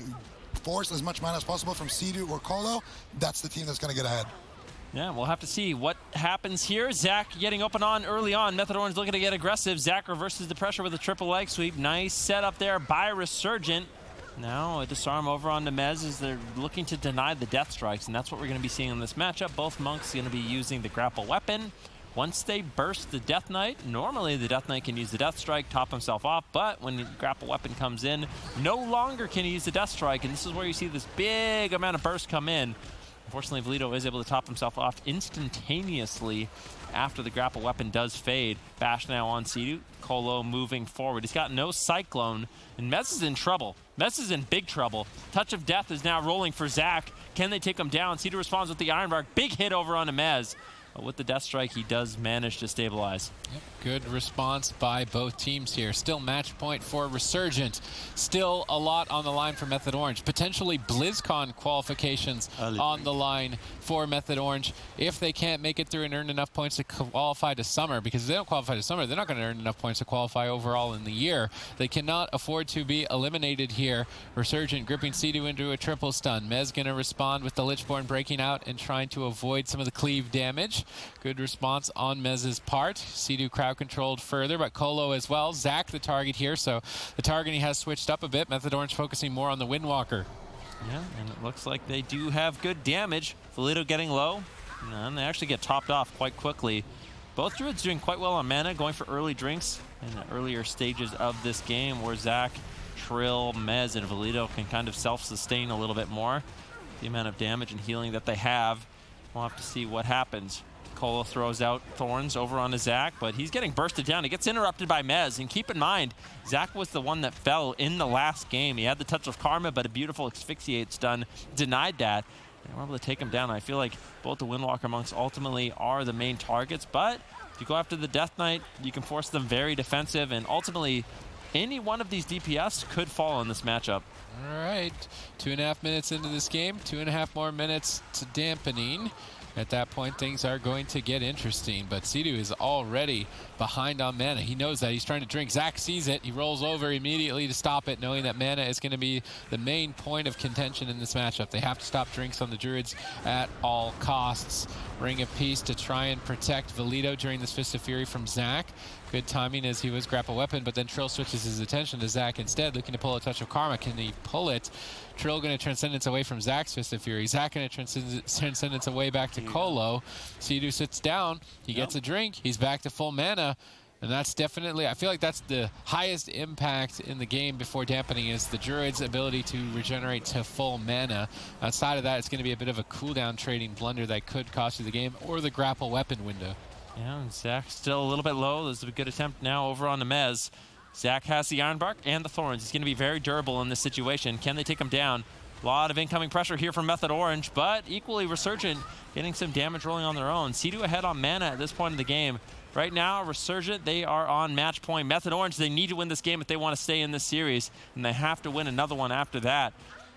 force as much mana as possible from Sidu or Colo, that's the team that's going to get ahead. Yeah, we'll have to see what happens here. Zach getting open on early on. Method Orange looking to get aggressive. Zach reverses the pressure with a triple leg sweep. Nice setup there by Resurgent. Now a disarm over on Nemez as they're looking to deny the death strikes, and that's what we're going to be seeing in this matchup. Both monks going to be using the grapple weapon. Once they burst the Death Knight, normally the Death Knight can use the Death Strike, top himself off, but when the grapple weapon comes in, no longer can he use the Death Strike, and this is where you see this big amount of burst come in. Unfortunately, Valido is able to top himself off instantaneously after the grapple weapon does fade. Bash now on Sidu. Colo moving forward. He's got no Cyclone, and Mez is in trouble. Mez is in big trouble. Touch of Death is now rolling for Zach. Can they take him down? Sidu responds with the Ironbark. Big hit over on Mez. But with the Death Strike, he does manage to stabilize. Yep, good response by both teams here. Still match point for Resurgent. Still a lot on the line for Method Orange. Potentially BlizzCon qualifications on the line for Method Orange if they can't make it through and earn enough points to qualify to Summer. Because if they don't qualify to Summer, they're not going to earn enough points to qualify overall in the year. They cannot afford to be eliminated here. Resurgent gripping Sidu into a triple stun. Mez going to respond with the Lichborn breaking out and trying to avoid some of the cleave damage. Good response on Mez's part. Sidu crowd controlled further, but Colo as well. Zach the target here, so the targeting has switched up a bit. Method Orange focusing more on the Windwalker. Yeah, and it looks like they do have good damage. Valido getting low, and they actually get topped off quite quickly. Both Druids doing quite well on mana, going for early drinks in the earlier stages of this game, where Zach, Trill, Mez, and Valido can kind of self-sustain a little bit more. The amount of damage and healing that they have, we'll have to see what happens. Colo throws out Thorns over onto Zach, but he's getting bursted down. He gets interrupted by Mez, and keep in mind, Zach was the one that fell in the last game. He had the touch of Karma, but a beautiful Asphyxiate stun denied that. They were able to take him down. I feel like both the Windwalker monks ultimately are the main targets, but if you go after the Death Knight, you can force them very defensive, and ultimately, any one of these DPS could fall in this matchup. All right, 2.5 minutes into this game, 2.5 more minutes to dampening. At that point, things are going to get interesting, but Sidu is already behind on mana. He knows that. He's trying to drink. Zach sees it. He rolls over immediately to stop it, knowing that mana is going to be the main point of contention in this matchup. They have to stop drinks on the Druids at all costs. Ring of Peace to try and protect Valido during this Fist of Fury from Zach. Good timing as he was grapple weapon, but then Trill switches his attention to Zach instead, looking to pull a touch of Karma. Can he pull it? Trill going to Transcendence away from Zach's Fist of Fury. Zach going to Transcendence away back to Colo. Sidu sits down. He gets a drink. He's back to full mana. And that's definitely, I feel like that's the highest impact in the game before dampening is the Druid's ability to regenerate to full mana. Outside of that, it's going to be a bit of a cooldown trading blunder that could cost you the game or the grapple weapon window. Yeah, and Zach still a little bit low. There's a good attempt now over on Nemez. Zach has the Ironbark and the Thorns. He's going to be very durable in this situation. Can they take him down? A lot of incoming pressure here from Method Orange, but equally Resurgent getting some damage rolling on their own. Sidu ahead on mana at this point in the game. Right now, Resurgent, they are on match point. Method Orange, they need to win this game if they want to stay in this series, and they have to win another one after that.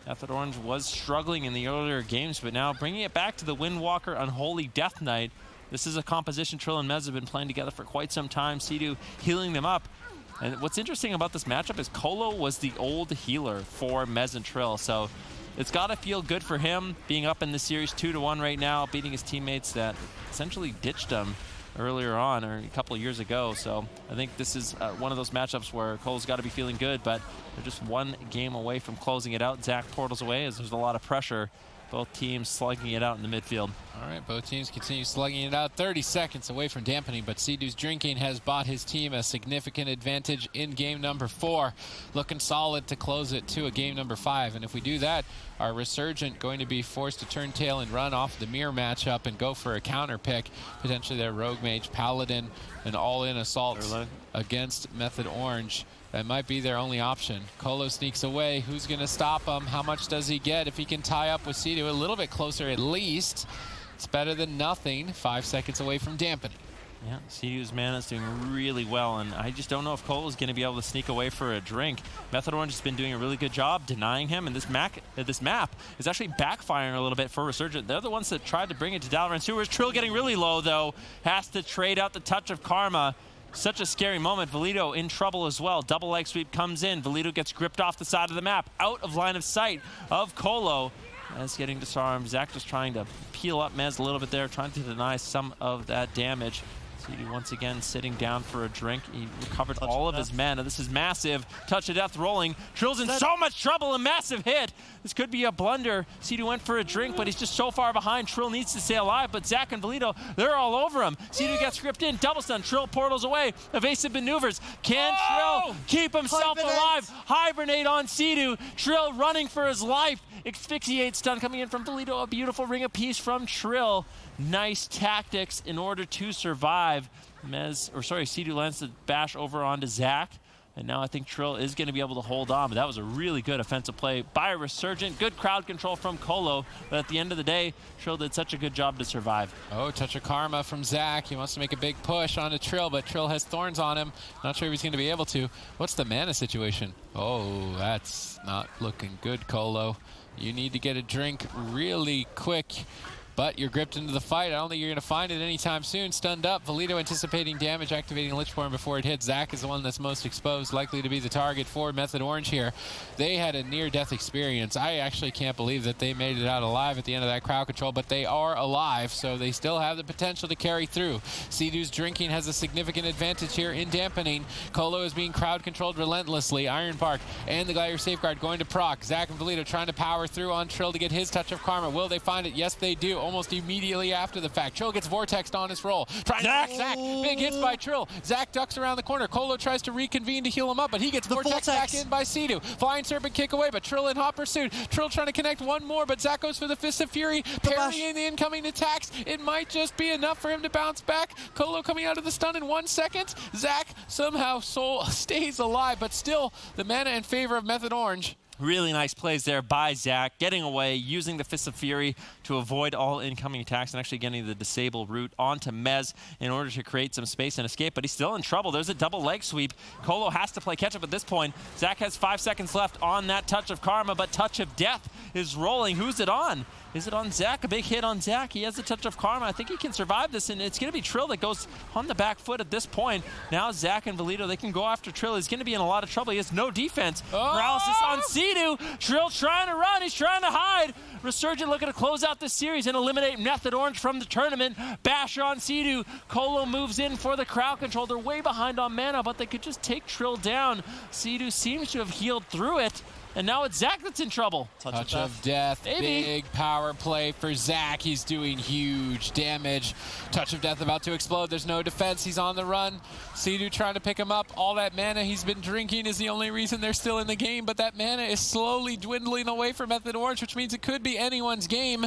Method Orange was struggling in the earlier games, but now bringing it back to the Windwalker Unholy Death Knight. This is a composition Trill and Mez have been playing together for quite some time. Sidu healing them up. And what's interesting about this matchup is Colo was the old healer for Mez and Trill, so it's got to feel good for him being up in the series 2-1 right now, beating his teammates that essentially ditched him earlier on or a couple of years ago. So I think this is one of those matchups where Colo's got to be feeling good, but they're just one game away from closing it out. Zach portals away as there's a lot of pressure. Both teams slugging it out in the midfield. All right, both teams continue slugging it out. 30 seconds away from dampening, but Sidu's drinking has bought his team a significant advantage in game number 4. Looking solid to close it to a game number 5. And if we do that, our Resurgent going to be forced to turn tail and run off the mirror matchup and go for a counter pick. Potentially their Rogue Mage, Paladin, an all-in assault against Method Orange. That might be their only option. Colo sneaks away. Who's going to stop him? How much does he get if he can tie up with Sidu a little bit closer at least? It's better than nothing. 5 seconds away from dampening. Yeah, Sidu's mana is doing really well, and I just don't know if Colo's going to be able to sneak away for a drink. Method Orange has been doing a really good job denying him, and this map is actually backfiring a little bit for Resurgent. They're the ones that tried to bring it to Dalaran Sewers. Trill getting really low, though. Has to trade out the touch of Karma. Such a scary moment. Valido in trouble as well. Double leg sweep comes in. Valido gets gripped off the side of the map, out of line of sight of Colo. Mez getting disarmed. Zach just trying to peel up Mez a little bit there, trying to deny some of that damage. CD once again sitting down for a drink. He recovered all of his mana. This is massive. Touch of death rolling. Trill's in so much trouble. A massive hit. This could be a blunder. CD went for a drink, but he's just so far behind. Trill needs to stay alive, but Zach and Valito, they're all over him. CD gets gripped in. Double stun. Trill portals away. Evasive maneuvers. Can Trill keep himself alive? Hibernate on Sidu. Trill running for his life. Asphyxiate stun coming in from Valito. A beautiful ring of peace from Trill. Nice tactics in order to survive. Sidu lands the bash over onto Zach. And now I think Trill is going to be able to hold on. But that was a really good offensive play by Resurgent. Good crowd control from Colo. But at the end of the day, Trill did such a good job to survive. Oh, touch of karma from Zach. He wants to make a big push onto Trill, but Trill has thorns on him. Not sure if he's going to be able to. What's the mana situation? Oh, that's not looking good, Colo. You need to get a drink really quick. But you're gripped into the fight. I don't think you're going to find it anytime soon. Stunned up. Valito anticipating damage, activating Lichborn before it hits. Zach is the one that's most exposed, likely to be the target for Method Orange here. They had a near-death experience. I actually can't believe that they made it out alive at the end of that crowd control, but they are alive, so they still have the potential to carry through. Sidu's drinking has a significant advantage here in dampening. Colo is being crowd controlled relentlessly. Iron Bark and the Gladiator Safeguard going to proc. Zach and Valito trying to power through on Trill to get his touch of karma. Will they find it? Yes, they do. Almost immediately after the fact. Trill gets vortexed on his roll. Trying to Zach. Big hits by Trill. Zach ducks around the corner. Colo tries to reconvene to heal him up, but he gets vortexed back in by Sidu. Flying Serpent kick away, but Trill in hot pursuit. Trill trying to connect one more, but Zach goes for the Fist of Fury, parrying the incoming attacks. It might just be enough for him to bounce back. Colo coming out of the stun in 1 second. Zach somehow stays alive, but still the mana in favor of Method Orange. Really nice plays there by Zach, getting away, using the Fist of Fury to avoid all incoming attacks and actually getting the disable route onto Mez in order to create some space and escape, but he's still in trouble. There's a double leg sweep. Colo has to play catch-up at this point. Zach has 5 seconds left on that touch of karma, but touch of death is rolling. Who's it on? Is it on Zach? A big hit on Zach. He has a touch of karma. I think he can survive this, and it's going to be Trill that goes on the back foot at this point. Now Zach and Valito, they can go after Trill. He's going to be in a lot of trouble. He has no defense. Paralysis on Sidu. Trill trying to run. He's trying to hide. Resurgent looking to close out this series and eliminate Method Orange from the tournament. Bash on Sidu. Colo moves in for the crowd control. They're way behind on mana, but they could just take Trill down. Sidu seems to have healed through it. And now it's Zach that's in trouble. Touch of death. Maybe. Big power play for Zach. He's doing huge damage. Touch of death about to explode. There's no defense. He's on the run. Sidu trying to pick him up. All that mana he's been drinking is the only reason they're still in the game, but that mana is slowly dwindling away for Method Orange, which means it could be anyone's game.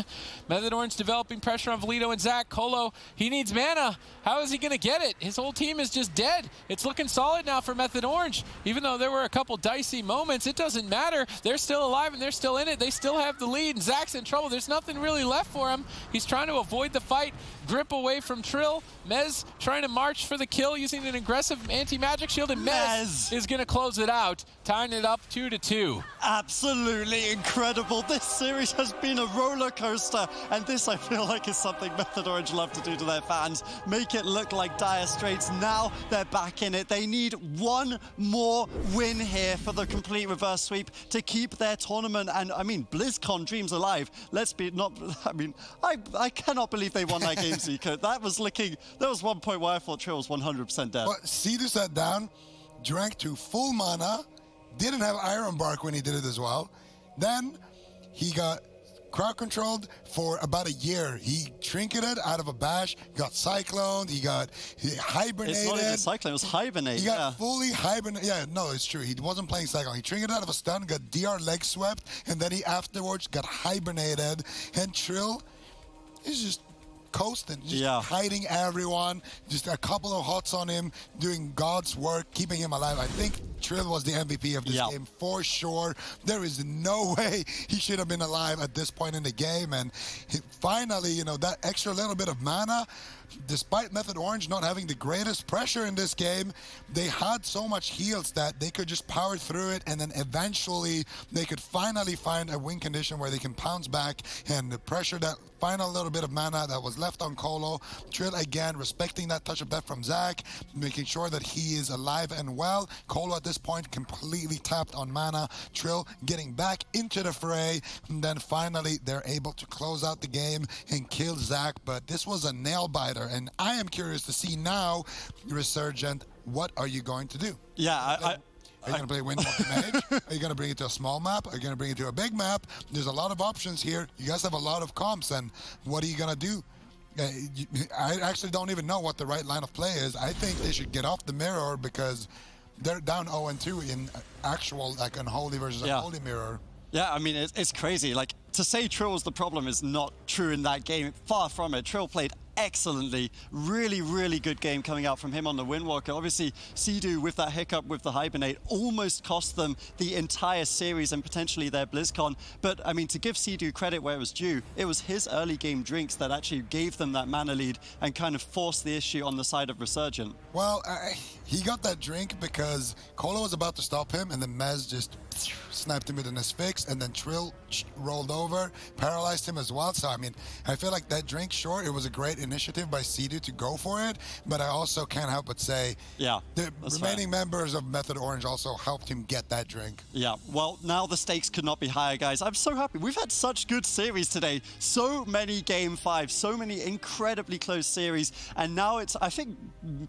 Method Orange developing pressure on Valito and Zach. Colo, he needs mana. How is he going to get it? His whole team is just dead. It's looking solid now for Method Orange. Even though there were a couple dicey moments, it doesn't matter. They're still alive and they're still in it. They still have the lead, and Zach's in trouble. There's nothing really left for him. He's trying to avoid the fight, grip away from Trill. Mez trying to march for the kill using an aggressive anti-magic shield, and Mez is going to close it out, tying it up 2-2. Absolutely incredible. This series has been a roller coaster, and this I feel like is something Method Orange love to do to their fans. Make it look like Dire Straits. Now they're back in it. They need one more win here for the complete reverse sweep to keep their tournament. And I mean, BlizzCon dreams alive. Let's be not, I mean, I cannot believe they won that game, Seeker. That was looking, there was one point where I thought Trill was 100% dead. But Sidu sat down, drank to full mana, didn't have Iron Bark when he did it as well. Then he got crowd controlled for about a year. He trinketed out of a bash, got cycloned, he hibernated. It's not even cyclone, it was hibernate. He got fully hibernated. Yeah, no, it's true. He wasn't playing cyclone. He trinketed out of a stun, got DR leg swept, and then he afterwards got hibernated. And Trill is just coasting, just hiding everyone, just a couple of hots on him, doing God's work, keeping him alive. I think Trill was the MVP of this game for sure. There is no way he should have been alive at this point in the game, and finally, you know, that extra little bit of mana despite Method Orange not having the greatest pressure in this game, they had so much heals that they could just power through it, and then eventually they could finally find a win condition where they can pounce back and pressure that final little bit of mana that was left on Colo. Trill again respecting that touch of death from Zach, making sure that he is alive and well. Colo at this point completely tapped on mana. Trill getting back into the fray, and then finally they're able to close out the game and kill Zach. But this was a nail biter, and I am curious to see now, Resurgent, what are you going to do? Yeah, Are you going to play Windwalker Mage? Are you going to bring it to a small map? Are you going to bring it to a big map? There's a lot of options here. You guys have a lot of comps, and what are you going to do? I actually don't even know what the right line of play is. I think they should get off the mirror because they're down 0-2 in actual, like, unholy versus unholy mirror. Yeah, I mean, it's crazy. Like, to say Trill was the problem is not true in that game. Far from it. Trill played excellently. Really, really good game coming out from him on the Windwalker. Obviously, Sea-Doo with that hiccup with the Hibernate almost cost them the entire series and potentially their BlizzCon. But, I mean, to give Sea-Doo credit where it was due, it was his early game drinks that actually gave them that mana lead and kind of forced the issue on the side of Resurgent. Well, he got that drink because Colo was about to stop him, and then Mez just sniped him with an Asphyx, and then Trill rolled over, paralyzed him as well. So, I mean, I feel like that drink, sure, it was a great initiative by Sea-Doo to go for it, but I also can't help but say the remaining members of Method Orange also helped him get that drink. Yeah, well, now the stakes could not be higher, guys. I'm so happy. We've had such good series today. So many Game 5, so many incredibly close series, and now it's, I think,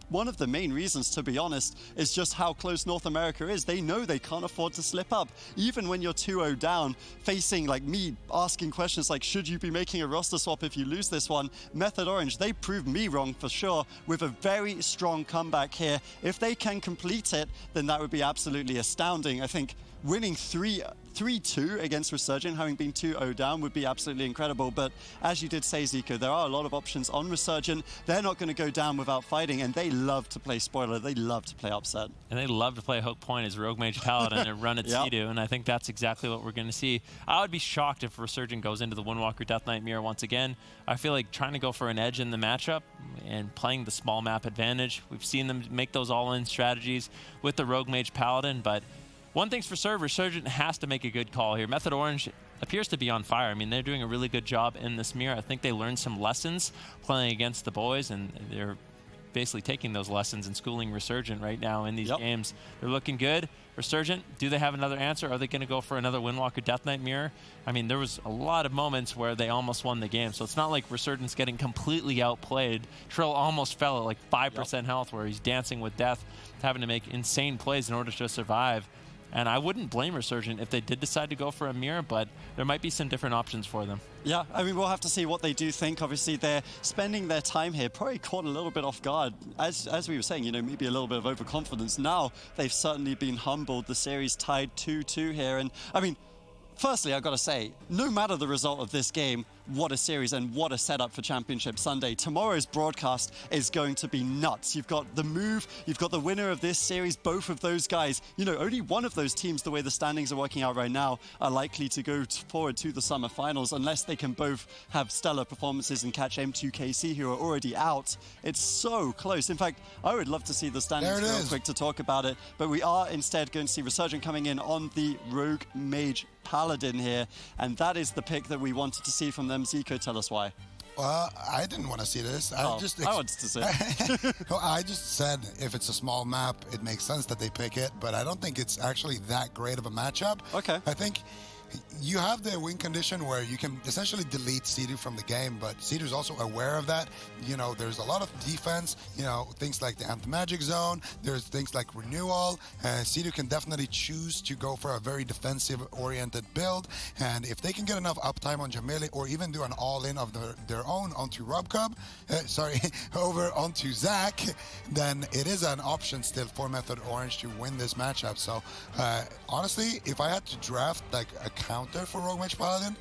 one of the main reasons, to be honest, is just how close North America is. They know they can't afford to slip up. Even when you're 2-0 down, facing, like, me asking questions like, should you be making a roster swap if you lose this one? Method Orange, they proved me wrong for sure with a very strong comeback here. If they can complete it, then that would be absolutely astounding. I think winning 3-2 against Resurgent, having been 2-0 down, would be absolutely incredible. But as you did say, Zico, there are a lot of options on Resurgent. They're not going to go down without fighting, and they love to play spoiler. They love to play upset. And they love to play Hook Point as Rogue Mage Paladin and run at Sea-Doo, and I think that's exactly what we're going to see. I would be shocked if Resurgent goes into the Windwalker Death Knight mirror once again. I feel like trying to go for an edge in the matchup and playing the small map advantage. We've seen them make those all-in strategies with the Rogue Mage Paladin, but one thing's for sure, Resurgent has to make a good call here. Method Orange appears to be on fire. I mean, they're doing a really good job in this mirror. I think they learned some lessons playing against the boys, and they're basically taking those lessons and schooling Resurgent right now in these games. They're looking good. Resurgent, do they have another answer? Are they going to go for another Windwalker Death Knight mirror? I mean, there was a lot of moments where they almost won the game, so it's not like Resurgent's getting completely outplayed. Trill almost fell at like 5% health where he's dancing with death, having to make insane plays in order to survive. And I wouldn't blame Resurgent if they did decide to go for a mirror, but there might be some different options for them. Yeah, I mean, we'll have to see what they do think. Obviously, they're spending their time here, probably caught a little bit off guard. As we were saying, you know, maybe a little bit of overconfidence. Now, they've certainly been humbled. The series tied 2-2 here. And, I mean, firstly, I've got to say, no matter the result of this game, what a series and what a setup for Championship Sunday. Tomorrow's broadcast is going to be nuts. You've got the move, you've got the winner of this series, both of those guys. You know, only one of those teams, the way the standings are working out right now, are likely to go forward to the summer finals unless they can both have stellar performances and catch M2KC, who are already out. It's so close. In fact, I would love to see the standings real quick to talk about it, but we are instead going to see Resurgent coming in on the Rogue Mage Paladin here, and that is the pick that we wanted to see from them. Zico, tell us why. Well, I didn't want to see this. I wanted to see it. I just said if it's a small map, it makes sense that they pick it, but I don't think it's actually that great of a matchup. Okay. I think you have the win condition where you can essentially delete Sea-Doo from the game, but Sea-Doo's also aware of that. You know, there's a lot of defense, you know, things like the anti-magic zone, there's things like renewal. Sea-Doo can definitely choose to go for a very defensive-oriented build, and if they can get enough uptime on Jamili or even do an all-in of their own onto Rubcub, over onto Zach, then it is an option still for Method Orange to win this matchup. So, honestly, if I had to draft like a counter for Rogue Mage Paladin,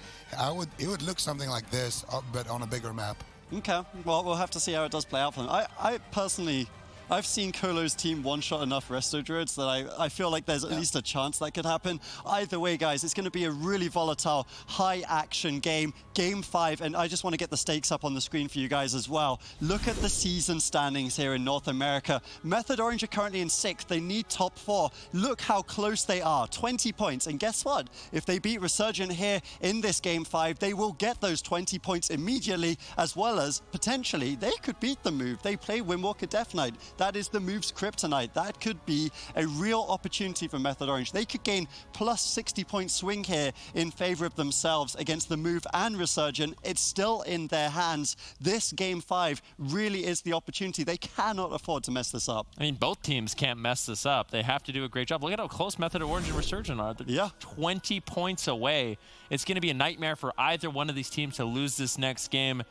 it would look something like this, but on a bigger map. Okay, well, we'll have to see how it does play out for them. I personally, I've seen Colo's team one-shot enough Resto Druids that I feel like there's at least a chance that could happen. Either way, guys, it's going to be a really volatile, high-action game. Game 5, and I just want to get the stakes up on the screen for you guys as well. Look at the season standings here in North America. Method Orange are currently in 6th. They need top 4. Look how close they are, 20 points. And guess what? If they beat Resurgent here in this Game 5, they will get those 20 points immediately, as well as potentially they could beat the move. They play Windwalker Death Knight. That is the move's kryptonite. That could be a real opportunity for Method Orange. They could gain plus 60-point swing here in favor of themselves against the move and Resurgent. It's still in their hands. This Game 5 really is the opportunity. They cannot afford to mess this up. I mean, both teams can't mess this up. They have to do a great job. Look at how close Method Orange and Resurgent are. They're 20 points away. It's going to be a nightmare for either one of these teams to lose this next game.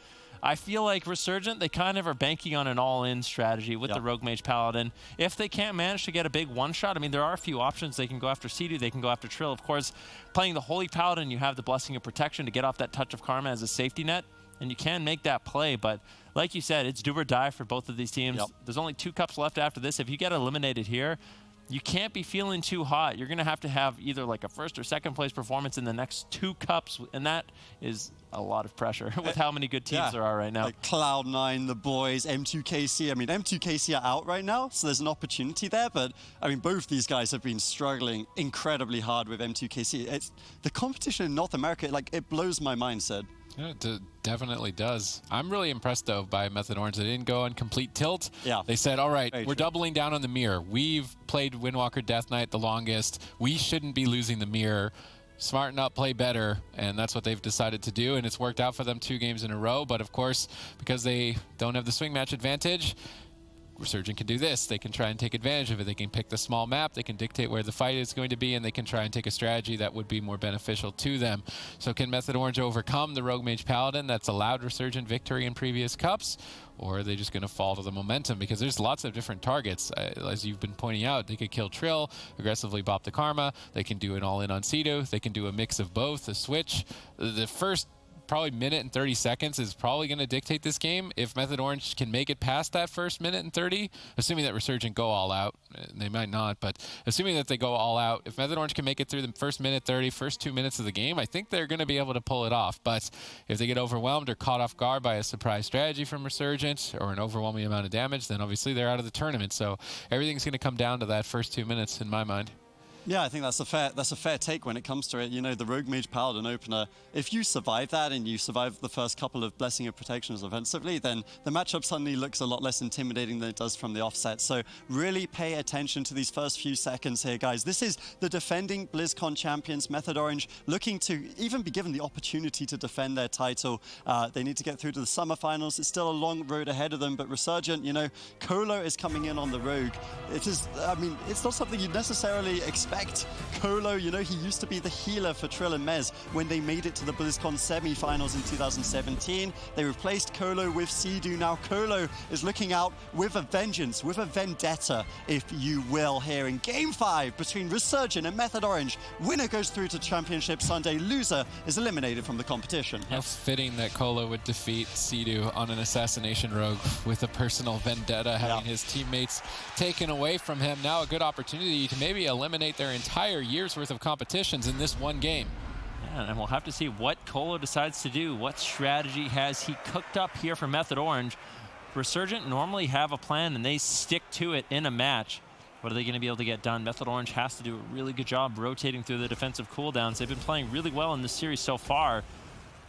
I feel like Resurgent, they kind of are banking on an all-in strategy with the Rogue Mage Paladin. If they can't manage to get a big one-shot, I mean, there are a few options. They can go after Sea-Doo, they can go after Trill. Of course, playing the Holy Paladin, you have the Blessing of Protection to get off that Touch of Karma as a safety net, and you can make that play. But like you said, it's do or die for both of these teams. There's only 2 cups left after this. If you get eliminated here, you can't be feeling too hot. You're going to have either like a 1st or 2nd place performance in the next 2 cups, and that is a lot of pressure with how many good teams there are right now. Like Cloud9, the boys, M2KC. I mean, M2KC are out right now, so there's an opportunity there, but I mean, both these guys have been struggling incredibly hard with M2KC. It's the competition in North America, like, it blows my mind, Sid. Yeah, it definitely does. I'm really impressed, though, by Method Orange. They didn't go on complete tilt. They said, all right, we're doubling down on the mirror. We've played Windwalker Death Knight the longest. We shouldn't be losing the mirror. Smarten up, play better, and that's what they've decided to do, and it's worked out for them 2 games in a row. But, of course, because they don't have the swing match advantage, Resurgent can do this. They can try and take advantage of it. They can pick the small map. They can dictate where the fight is going to be, and they can try and take a strategy that would be more beneficial to them. So can Method Orange overcome the Rogue Mage Paladin that's allowed Resurgent victory in previous cups? Or are they just going to fall to the momentum? Because there's lots of different targets. As you've been pointing out, they could kill Trill, aggressively bop the Karma. They can do an all-in on Sea-Doo. They can do a mix of both, a switch. The first probably minute and 30 seconds is probably going to dictate this game. If Method Orange can make it past that first minute and 30, assuming that Resurgent go all out, they might not, but assuming that they go all out, if Method Orange can make it through the first minute 30, first 2 minutes of the game, I think they're going to be able to pull it off. But if they get overwhelmed or caught off guard by a surprise strategy from Resurgent or an overwhelming amount of damage, then obviously they're out of the tournament. So everything's going to come down to that first 2 minutes in my mind. Yeah, I think that's a fair take when it comes to it. You know, the Rogue Mage Paladin opener, if you survive that and you survive the first couple of Blessing of Protections offensively, then the matchup suddenly looks a lot less intimidating than it does from the offset. So really pay attention to these first few seconds here, guys. This is the defending BlizzCon champions, Method Orange, looking to even be given the opportunity to defend their title. They need to get through to the summer finals. It's still a long road ahead of them, but Resurgent, you know, Colo is coming in on the Rogue. It is, I mean, it's not something you'd necessarily expect. Colo, you know, he used to be the healer for Trill and Mez when they made it to the BlizzCon semi-finals in 2017. They replaced Colo with Sea-Doo. Now Colo is looking out with a vengeance, with a vendetta, if you will, here in Game 5 between Resurgent and Method Orange. Winner goes through to Championship Sunday. Loser is eliminated from the competition. How fitting that Colo would defeat Sea-Doo on an assassination rogue with a personal vendetta, having his teammates taken away from him. Now a good opportunity to maybe eliminate their entire year's worth of competitions in this one game. Yeah, and we'll have to see what Colo decides to do. What strategy has he cooked up here for Method Orange? Resurgent normally have a plan and they stick to it in a match. What are they going to be able to get done? Method Orange has to do a really good job rotating through the defensive cooldowns. They've been playing really well in this series so far.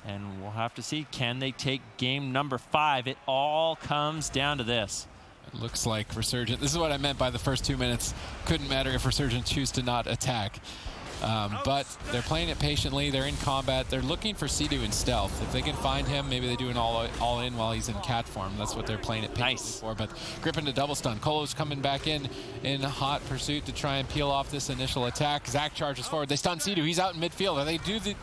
And we'll have to see, can they take game number 5? It all comes down to this. It looks like Resurgent, this is what I meant by the first 2 minutes. Couldn't matter if Resurgent choose to not attack. But they're playing it patiently. They're in combat. They're looking for Sea-Doo in stealth. If they can find him, maybe they do an all-in while he's in cat form. That's what they're playing it patiently for. But grip into double stun. Colo's coming back in hot pursuit to try and peel off this initial attack. Zach charges forward. They stun Sea-Doo. He's out in midfield.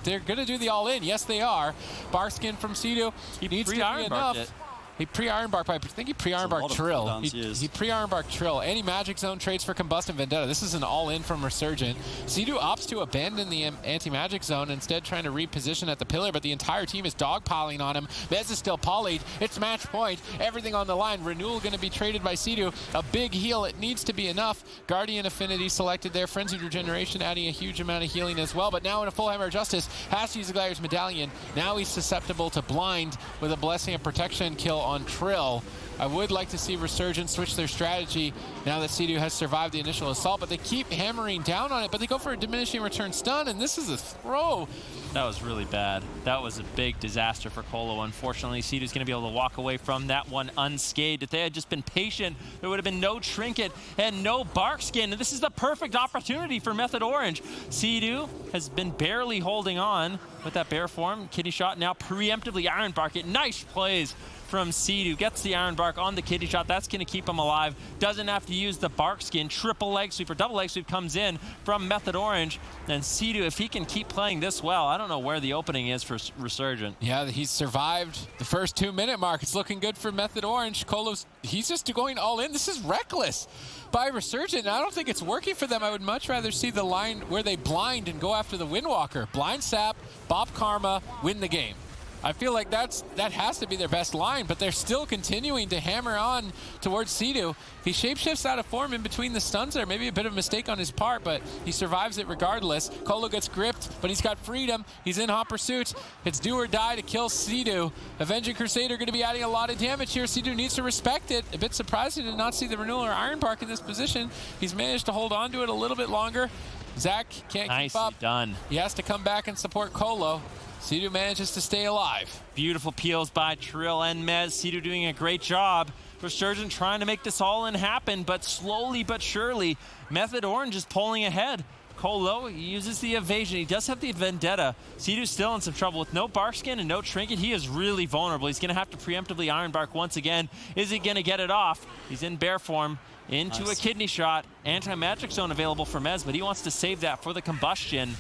They're going to do the all-in. Yes, they are. Barskin from Sea-Doo. He needs to be enough. He pre-Iron Bark, I think he pre-Iron Bark Trill. He pre-Iron Bark Trill. Any Magic Zone trades for Combust and Vendetta. This is an all-in from Resurgent. Sea-Doo opts to abandon the anti-Magic Zone, instead trying to reposition at the pillar, but the entire team is dogpiling on him. Mez is still polyed. It's match point. Everything on the line. Renewal going to be traded by Sea-Doo. A big heal. It needs to be enough. Guardian Affinity selected there. Frenzied Regeneration adding a huge amount of healing as well, but now in a full Hammer of Justice, has to use the Gladiator's Medallion. Now he's susceptible to blind with a Blessing of Protection kill on Trill. I would like to see Resurgent switch their strategy now that Sea-Doo has survived the initial assault, but they keep hammering down on it, but they go for a diminishing return stun, and this is a throw. That was really bad. That was a big disaster for Colo. Unfortunately, Sea-Doo's going to be able to walk away from that one unscathed. If they had just been patient, there would have been no Trinket and no Bark Skin, and this is the perfect opportunity for Method Orange. Sea-Doo has been barely holding on with that bear form. Kidney Shot now preemptively Iron Bark it. Nice plays from Sea-Doo. Gets the Iron Bark on the Kidney Shot. That's going to keep him alive. Doesn't have to use the Bark Skin. Triple leg sweep or double leg sweep comes in from Method Orange. And Sea-Doo, if he can keep playing this well, I don't know where the opening is for Resurgent. Yeah, he's survived the first 2-minute mark. It's looking good for Method Orange. Colo's, he's just going all in. This is reckless by Resurgent. I don't think it's working for them. I would much rather see the line where they blind and go after the Windwalker. Blind Sap, Bop Karma, win the game. I feel like that has to be their best line, but they're still continuing to hammer on towards Sea-Doo. He shapeshifts out of form in between the stuns there. Maybe a bit of a mistake on his part, but he survives it regardless. Colo gets gripped, but he's got freedom. He's in hot pursuit. It's do or die to kill Sea-Doo. Avenging Crusader going to be adding a lot of damage here. Sea-Doo needs to respect it. A bit surprising to not see the Renewal or Iron Bark in this position. He's managed to hold on to it a little bit longer. Zach can't keep up. Nicely done. He has to come back and support Colo. Sea-Doo manages to stay alive. Beautiful peels by Trill and Mez. Sea-Doo doing a great job. Resurgent trying to make this all in happen, but slowly but surely, Method Orange is pulling ahead. Colo, he uses the evasion. He does have the Vendetta. Sea-Doo's still in some trouble. With no Bark Skin and no Trinket, he is really vulnerable. He's going to have to preemptively Iron Bark once again. Is he going to get it off? He's in bear form. Into a Kidney Shot. Anti-Magic Zone available for Mez, but he wants to save that for the Combustion.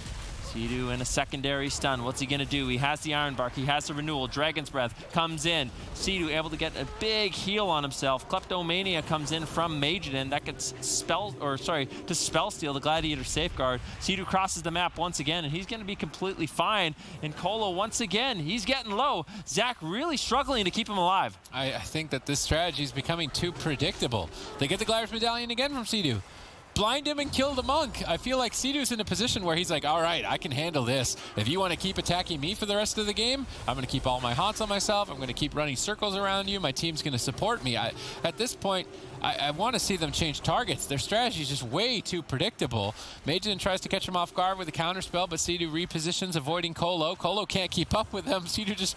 Sea-Doo in a secondary stun. What's he going to do? He has the Iron Bark. He has the Renewal. Dragon's Breath comes in. Sea-Doo able to get a big heal on himself. Kleptomania comes in from Majiden. That gets to spell steal the Gladiator Safeguard. Sea-Doo crosses the map once again, and he's going to be completely fine. And Colo, once again, he's getting low. Zach really struggling to keep him alive. I think that this strategy is becoming too predictable. They get the Gladiator's Medallion again from Sea-Doo. Blind him and kill the monk. I feel like Sea-Doo's in a position where he's like, all right, I can handle this. If you want to keep attacking me for the rest of the game, I'm going to keep all my haunts on myself. I'm going to keep running circles around you. My team's going to support me. At this point, I want to see them change targets. Their strategy is just way too predictable. Majiden tries to catch him off guard with a counterspell, but Sea-Doo repositions, avoiding Colo. Colo can't keep up with them. Sea-Doo just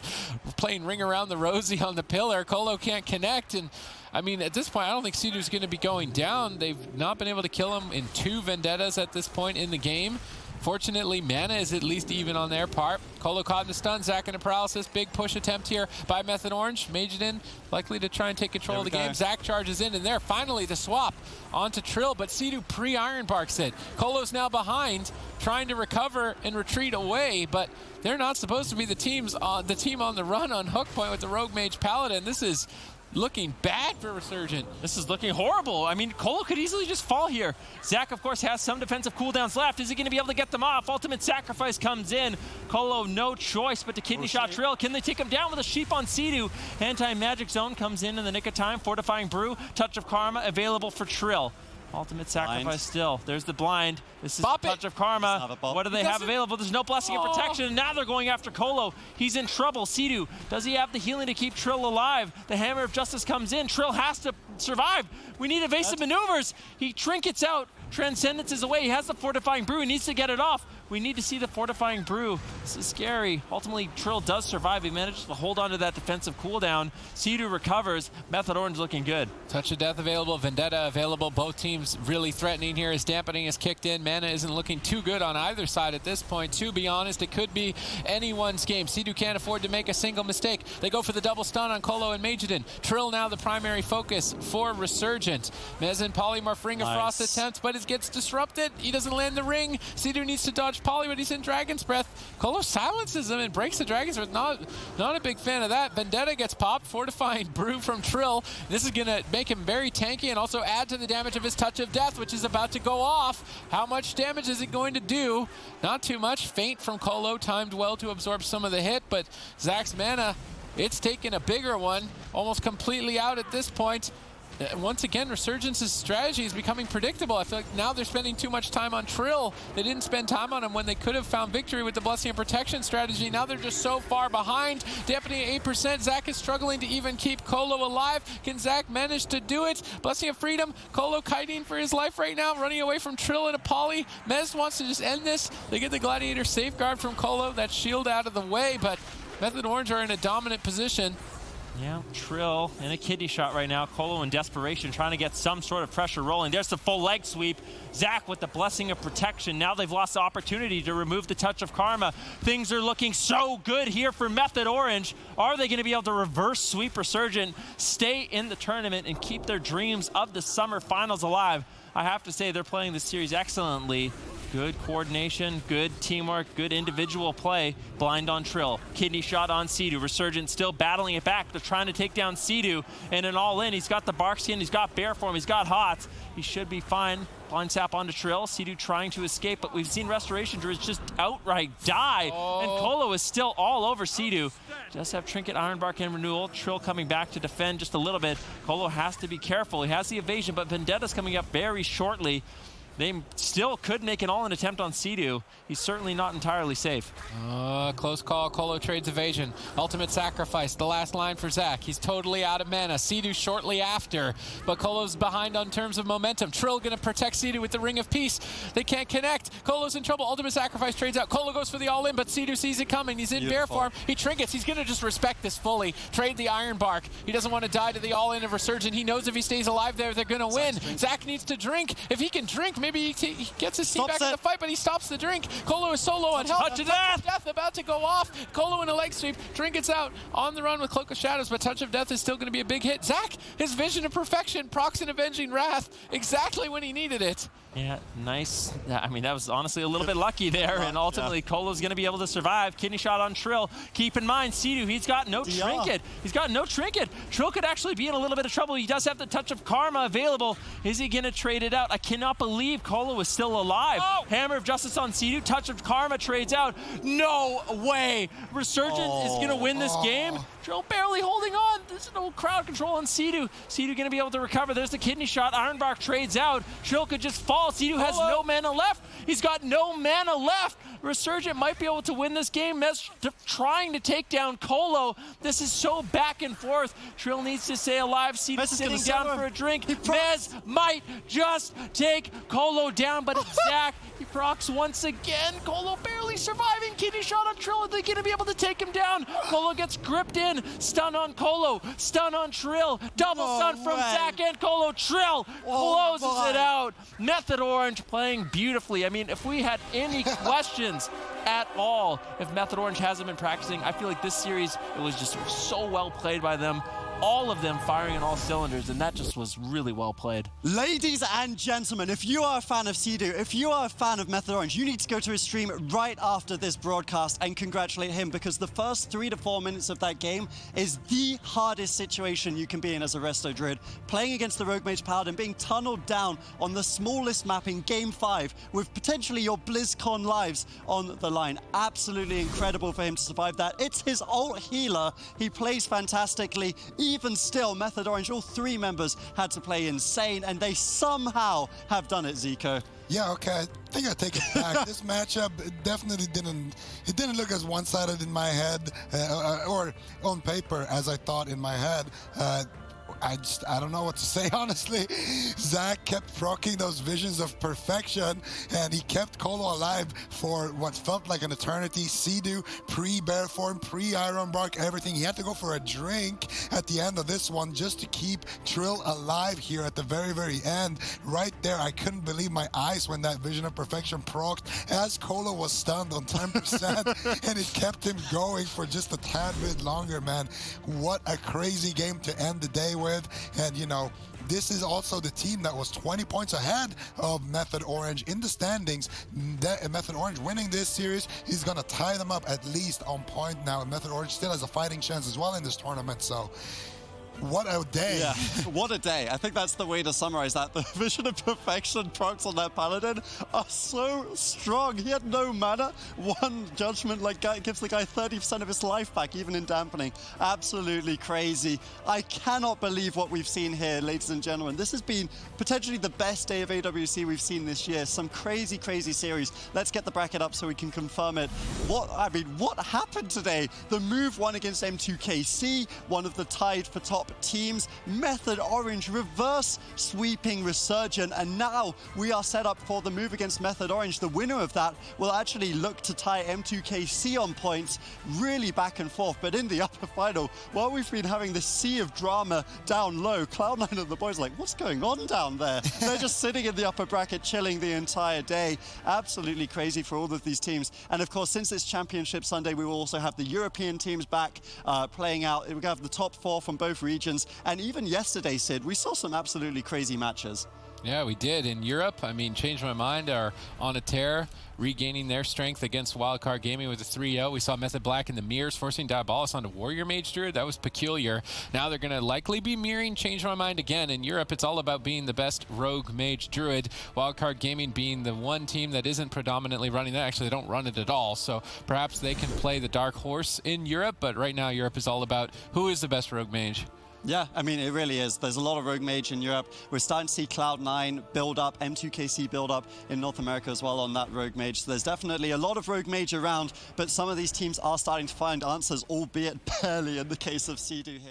playing Ring Around the Rosie on the pillar. Colo can't connect, and I mean, at this point, I don't think Sea-Doo's going to be going down. They've not been able to kill him in 2 Vendettas at this point in the game. Fortunately, mana is at least even on their part. Colo caught in the stun, Zach in a paralysis. Big push attempt here by Method Orange. Majiden likely to try and take control of the game. Zach charges in, and there, finally the swap onto Trill, but Sea-Doo pre-Iron Barks it. Colo's now behind, trying to recover and retreat away, but they're not supposed to be the team on the run on hook point with the Rogue Mage Paladin. This is looking bad for Resurgent. This is looking horrible. I mean, Colo could easily just fall here. Zach, of course, has some defensive cooldowns left. Is he going to be able to get them off? Ultimate Sacrifice comes in. Colo, no choice but to Kidney Shot Trill. Can they take him down with a sheep on Sea-Doo? Anti-Magic Zone comes in the nick of time. Fortifying Brew, Touch of Karma available for Trill. Ultimate Sacrifice still. There's the blind. This is Touch of Karma. What do they have available? There's no Blessing of Protection, and now they're going after Colo. He's in trouble. Sea-Doo, does he have the healing to keep Trill alive? The Hammer of Justice comes in. Trill has to survive. We need evasive maneuvers. He trinkets out. Transcendence is away. He has the Fortifying Brew. He needs to get it off. We need to see the Fortifying Brew. This is scary. Ultimately, Trill does survive. He manages to hold on to that defensive cooldown. Sea-Doo recovers. Method Orange looking good. Touch of Death available. Vendetta available. Both teams really threatening here as dampening is kicked in. Mana isn't looking too good on either side at this point. To be honest, it could be anyone's game. Sea-Doo can't afford to make a single mistake. They go for the double stun on Colo and Majiden. Trill now the primary focus for Resurgent. Mez and Polymorph Ring of Frost attempt, but Mez gets disrupted. He doesn't land the ring. Sea-Doo needs to dodge Poly, but he's in Dragon's Breath. Colo silences him and breaks the Dragon's Breath. Not a big fan of that. Vendetta gets popped. Fortifying Brew from Trill. This is going to make him very tanky and also add to the damage of his Touch of Death, which is about to go off. How much damage is it going to do? Not too much. Feint from Colo, timed well to absorb some of the hit, but Zach's mana, it's taken a bigger one, almost completely out at this point. Once again, Resurgence's strategy is becoming predictable. I feel like now they're spending too much time on Trill. They didn't spend time on him when they could have found victory with the Blessing of Protection strategy. Now they're just so far behind. Deputy at 8%. Zach is struggling to even keep Colo alive. Can Zach manage to do it? Blessing of Freedom. Colo kiting for his life right now, running away from Trill and a Poly. Mez wants to just end this. They get the Gladiator safeguard from Colo. That shield out of the way, but Method Orange are in a dominant position. Yeah, Trill in a kidney shot right now. Colo in desperation, trying to get some sort of pressure rolling. There's the full leg sweep. Zach with the Blessing of Protection. Now they've lost the opportunity to remove the Touch of Karma. Things are looking so good here for Method Orange. Are they going to be able to reverse sweep Resurgent, stay in the tournament, and keep their dreams of the summer finals alive? I have to say they're playing this series excellently. Good coordination, good teamwork, good individual play. Blind on Trill, kidney shot on Sea-Doo. Resurgent still battling it back. They're trying to take down Sea-Doo, and an all-in. He's got the bark skin, he's got bear form, he's got hots. He should be fine. Blind sap onto Trill. Sea-Doo trying to escape, but we've seen Restoration Druids just outright die. And Colo is still all over Sea-Doo. Just have Trinket, Ironbark, and Renewal. Trill coming back to defend just a little bit. Colo has to be careful. He has the evasion, but Vendetta's coming up very shortly. They still could make an all-in attempt on Sea-Doo. He's certainly not entirely safe. Close call. Colo trades evasion. Ultimate sacrifice. The last line for Zach. He's totally out of mana. Sea-Doo shortly after, but Colo's behind on terms of momentum. Trill going to protect Sea-Doo with the Ring of Peace. They can't connect. Colo's in trouble. Ultimate sacrifice trades out. Colo goes for the all-in, but Sea-Doo sees it coming. He's in bear form. He trinkets. He's going to just respect this fully. Trade the Iron Bark. He doesn't want to die to the all-in of Resurgent. He knows if he stays alive there, they're going to win. Zach needs to drink. If he can drink, maybe he gets his team back in the fight, but he stops the drink. Colo is solo on health. Touch of Death About to go off. Colo in a leg sweep. Trinkets out on the run with Cloak of Shadows, but Touch of Death is still going to be a big hit. Zach, his Vision of Perfection, procs and Avenging Wrath exactly when he needed it. Yeah, nice. I mean, that was honestly a little bit lucky there, and ultimately Colo's going to be able to survive. Kidney shot on Trill. Keep in mind, Sea-Doo, he's got no trinket. He's got no trinket. Trill could actually be in a little bit of trouble. He does have the Touch of Karma available. Is he going to trade it out? I cannot believe Colo is still alive. Hammer of Justice on Sea-Doo. Touch of Karma trades out. No way. Resurgent is going to win this game. Trill barely holding on. There's no crowd control on Sea-Doo. Sea-Doo going to be able to recover. There's the kidney shot. Ironbark trades out. Trill could just fall. Sea-Doo has no mana left. He's got no mana left. Resurgent might be able to win this game. Mez trying to take down Colo. This is so back and forth. Trill needs to stay alive. Sea-Doo sitting down for a drink. Mez might just take Colo down, but it's Zach. He procs once again. Colo barely surviving. Kidney shot on Trill. Are they going to be able to take him down? Colo gets gripped in. Stun on Colo. Stun on Trill. Double stun from Zach and Colo. Trill closes it out. Method Orange playing beautifully. I mean, if we had any questions at all, if Method Orange hasn't been practicing, I feel like this series, it was just so well played by them. All of them firing on all cylinders, and that just was really well played. Ladies and gentlemen, if you are a fan of Sea-Doo, if you are a fan of Method Orange, you need to go to his stream right after this broadcast and congratulate him, because the first 3 to 4 minutes of that game is the hardest situation you can be in as a Resto Druid. Playing against the Rogue Mage Paladin, being tunneled down on the smallest map in Game 5 with potentially your BlizzCon lives on the line. Absolutely incredible for him to survive that. It's his ult healer. He plays fantastically. Even still, Method Orange, all 3 members had to play insane, and they somehow have done it, Zico. Yeah, okay, I think I take it back. This matchup definitely didn't look as one-sided in my head, or on paper as I thought in my head. I don't know what to say, honestly. Zach kept proccing those Visions of Perfection, and he kept Colo alive for what felt like an eternity. Sea-Doo, pre-bear form, pre-Iron Bark, everything. He had to go for a drink at the end of this one just to keep Trill alive here at the very, very end. Right there, I couldn't believe my eyes when that Vision of Perfection procced as Colo was stunned on 10%, and it kept him going for just a tad bit longer, man. What a crazy game to end the day with. with. And, you know, this is also the team that was 20 points ahead of Method Orange in the standings. Method Orange winning this series is going to tie them up at least on point now. Method Orange still has a fighting chance as well in this tournament. So what a day. Yeah, what a day. I think that's the way to summarize that. The Vision of Perfection procs on that Paladin are so strong. He had no mana. One judgment like gives the guy 30% of his life back, even in dampening. Absolutely crazy. I cannot believe what we've seen here, ladies and gentlemen. This has been potentially the best day of AWC we've seen this year. Some crazy, crazy series. Let's get the bracket up so we can confirm it. What happened today? The move won against M2KC, one of the tied for top teams. Method Orange reverse sweeping Resurgent, and now we are set up for the move against Method Orange. The winner of that will actually look to tie M2KC on points, really back and forth. But in the upper final, while we've been having this sea of drama down low, Cloud9 and the boys are like, what's going on down there? They're just sitting in the upper bracket, chilling the entire day. Absolutely crazy for all of these teams. And of course, since it's Championship Sunday, we will also have the European teams back playing out. We have the top 4 from both regions. And even yesterday, Sid, we saw some absolutely crazy matches. Yeah, we did. In Europe, I mean, Change My Mind are on a tear, regaining their strength against Wildcard Gaming with a 3-0. We saw Method Black in the mirrors, forcing Diabolus onto Warrior Mage Druid. That was peculiar. Now they're going to likely be mirroring Change My Mind again. In Europe, it's all about being the best Rogue Mage Druid. Wildcard Gaming being the one team that isn't predominantly running that. Actually, they don't run it at all. So perhaps they can play the dark horse in Europe. But right now, Europe is all about who is the best Rogue Mage. Yeah, I mean, it really is. There's a lot of Rogue Mage in Europe. We're starting to see Cloud9 build up, M2KC build up in North America as well on that Rogue Mage. So there's definitely a lot of Rogue Mage around, but some of these teams are starting to find answers, albeit barely in the case of Sea-Doo here.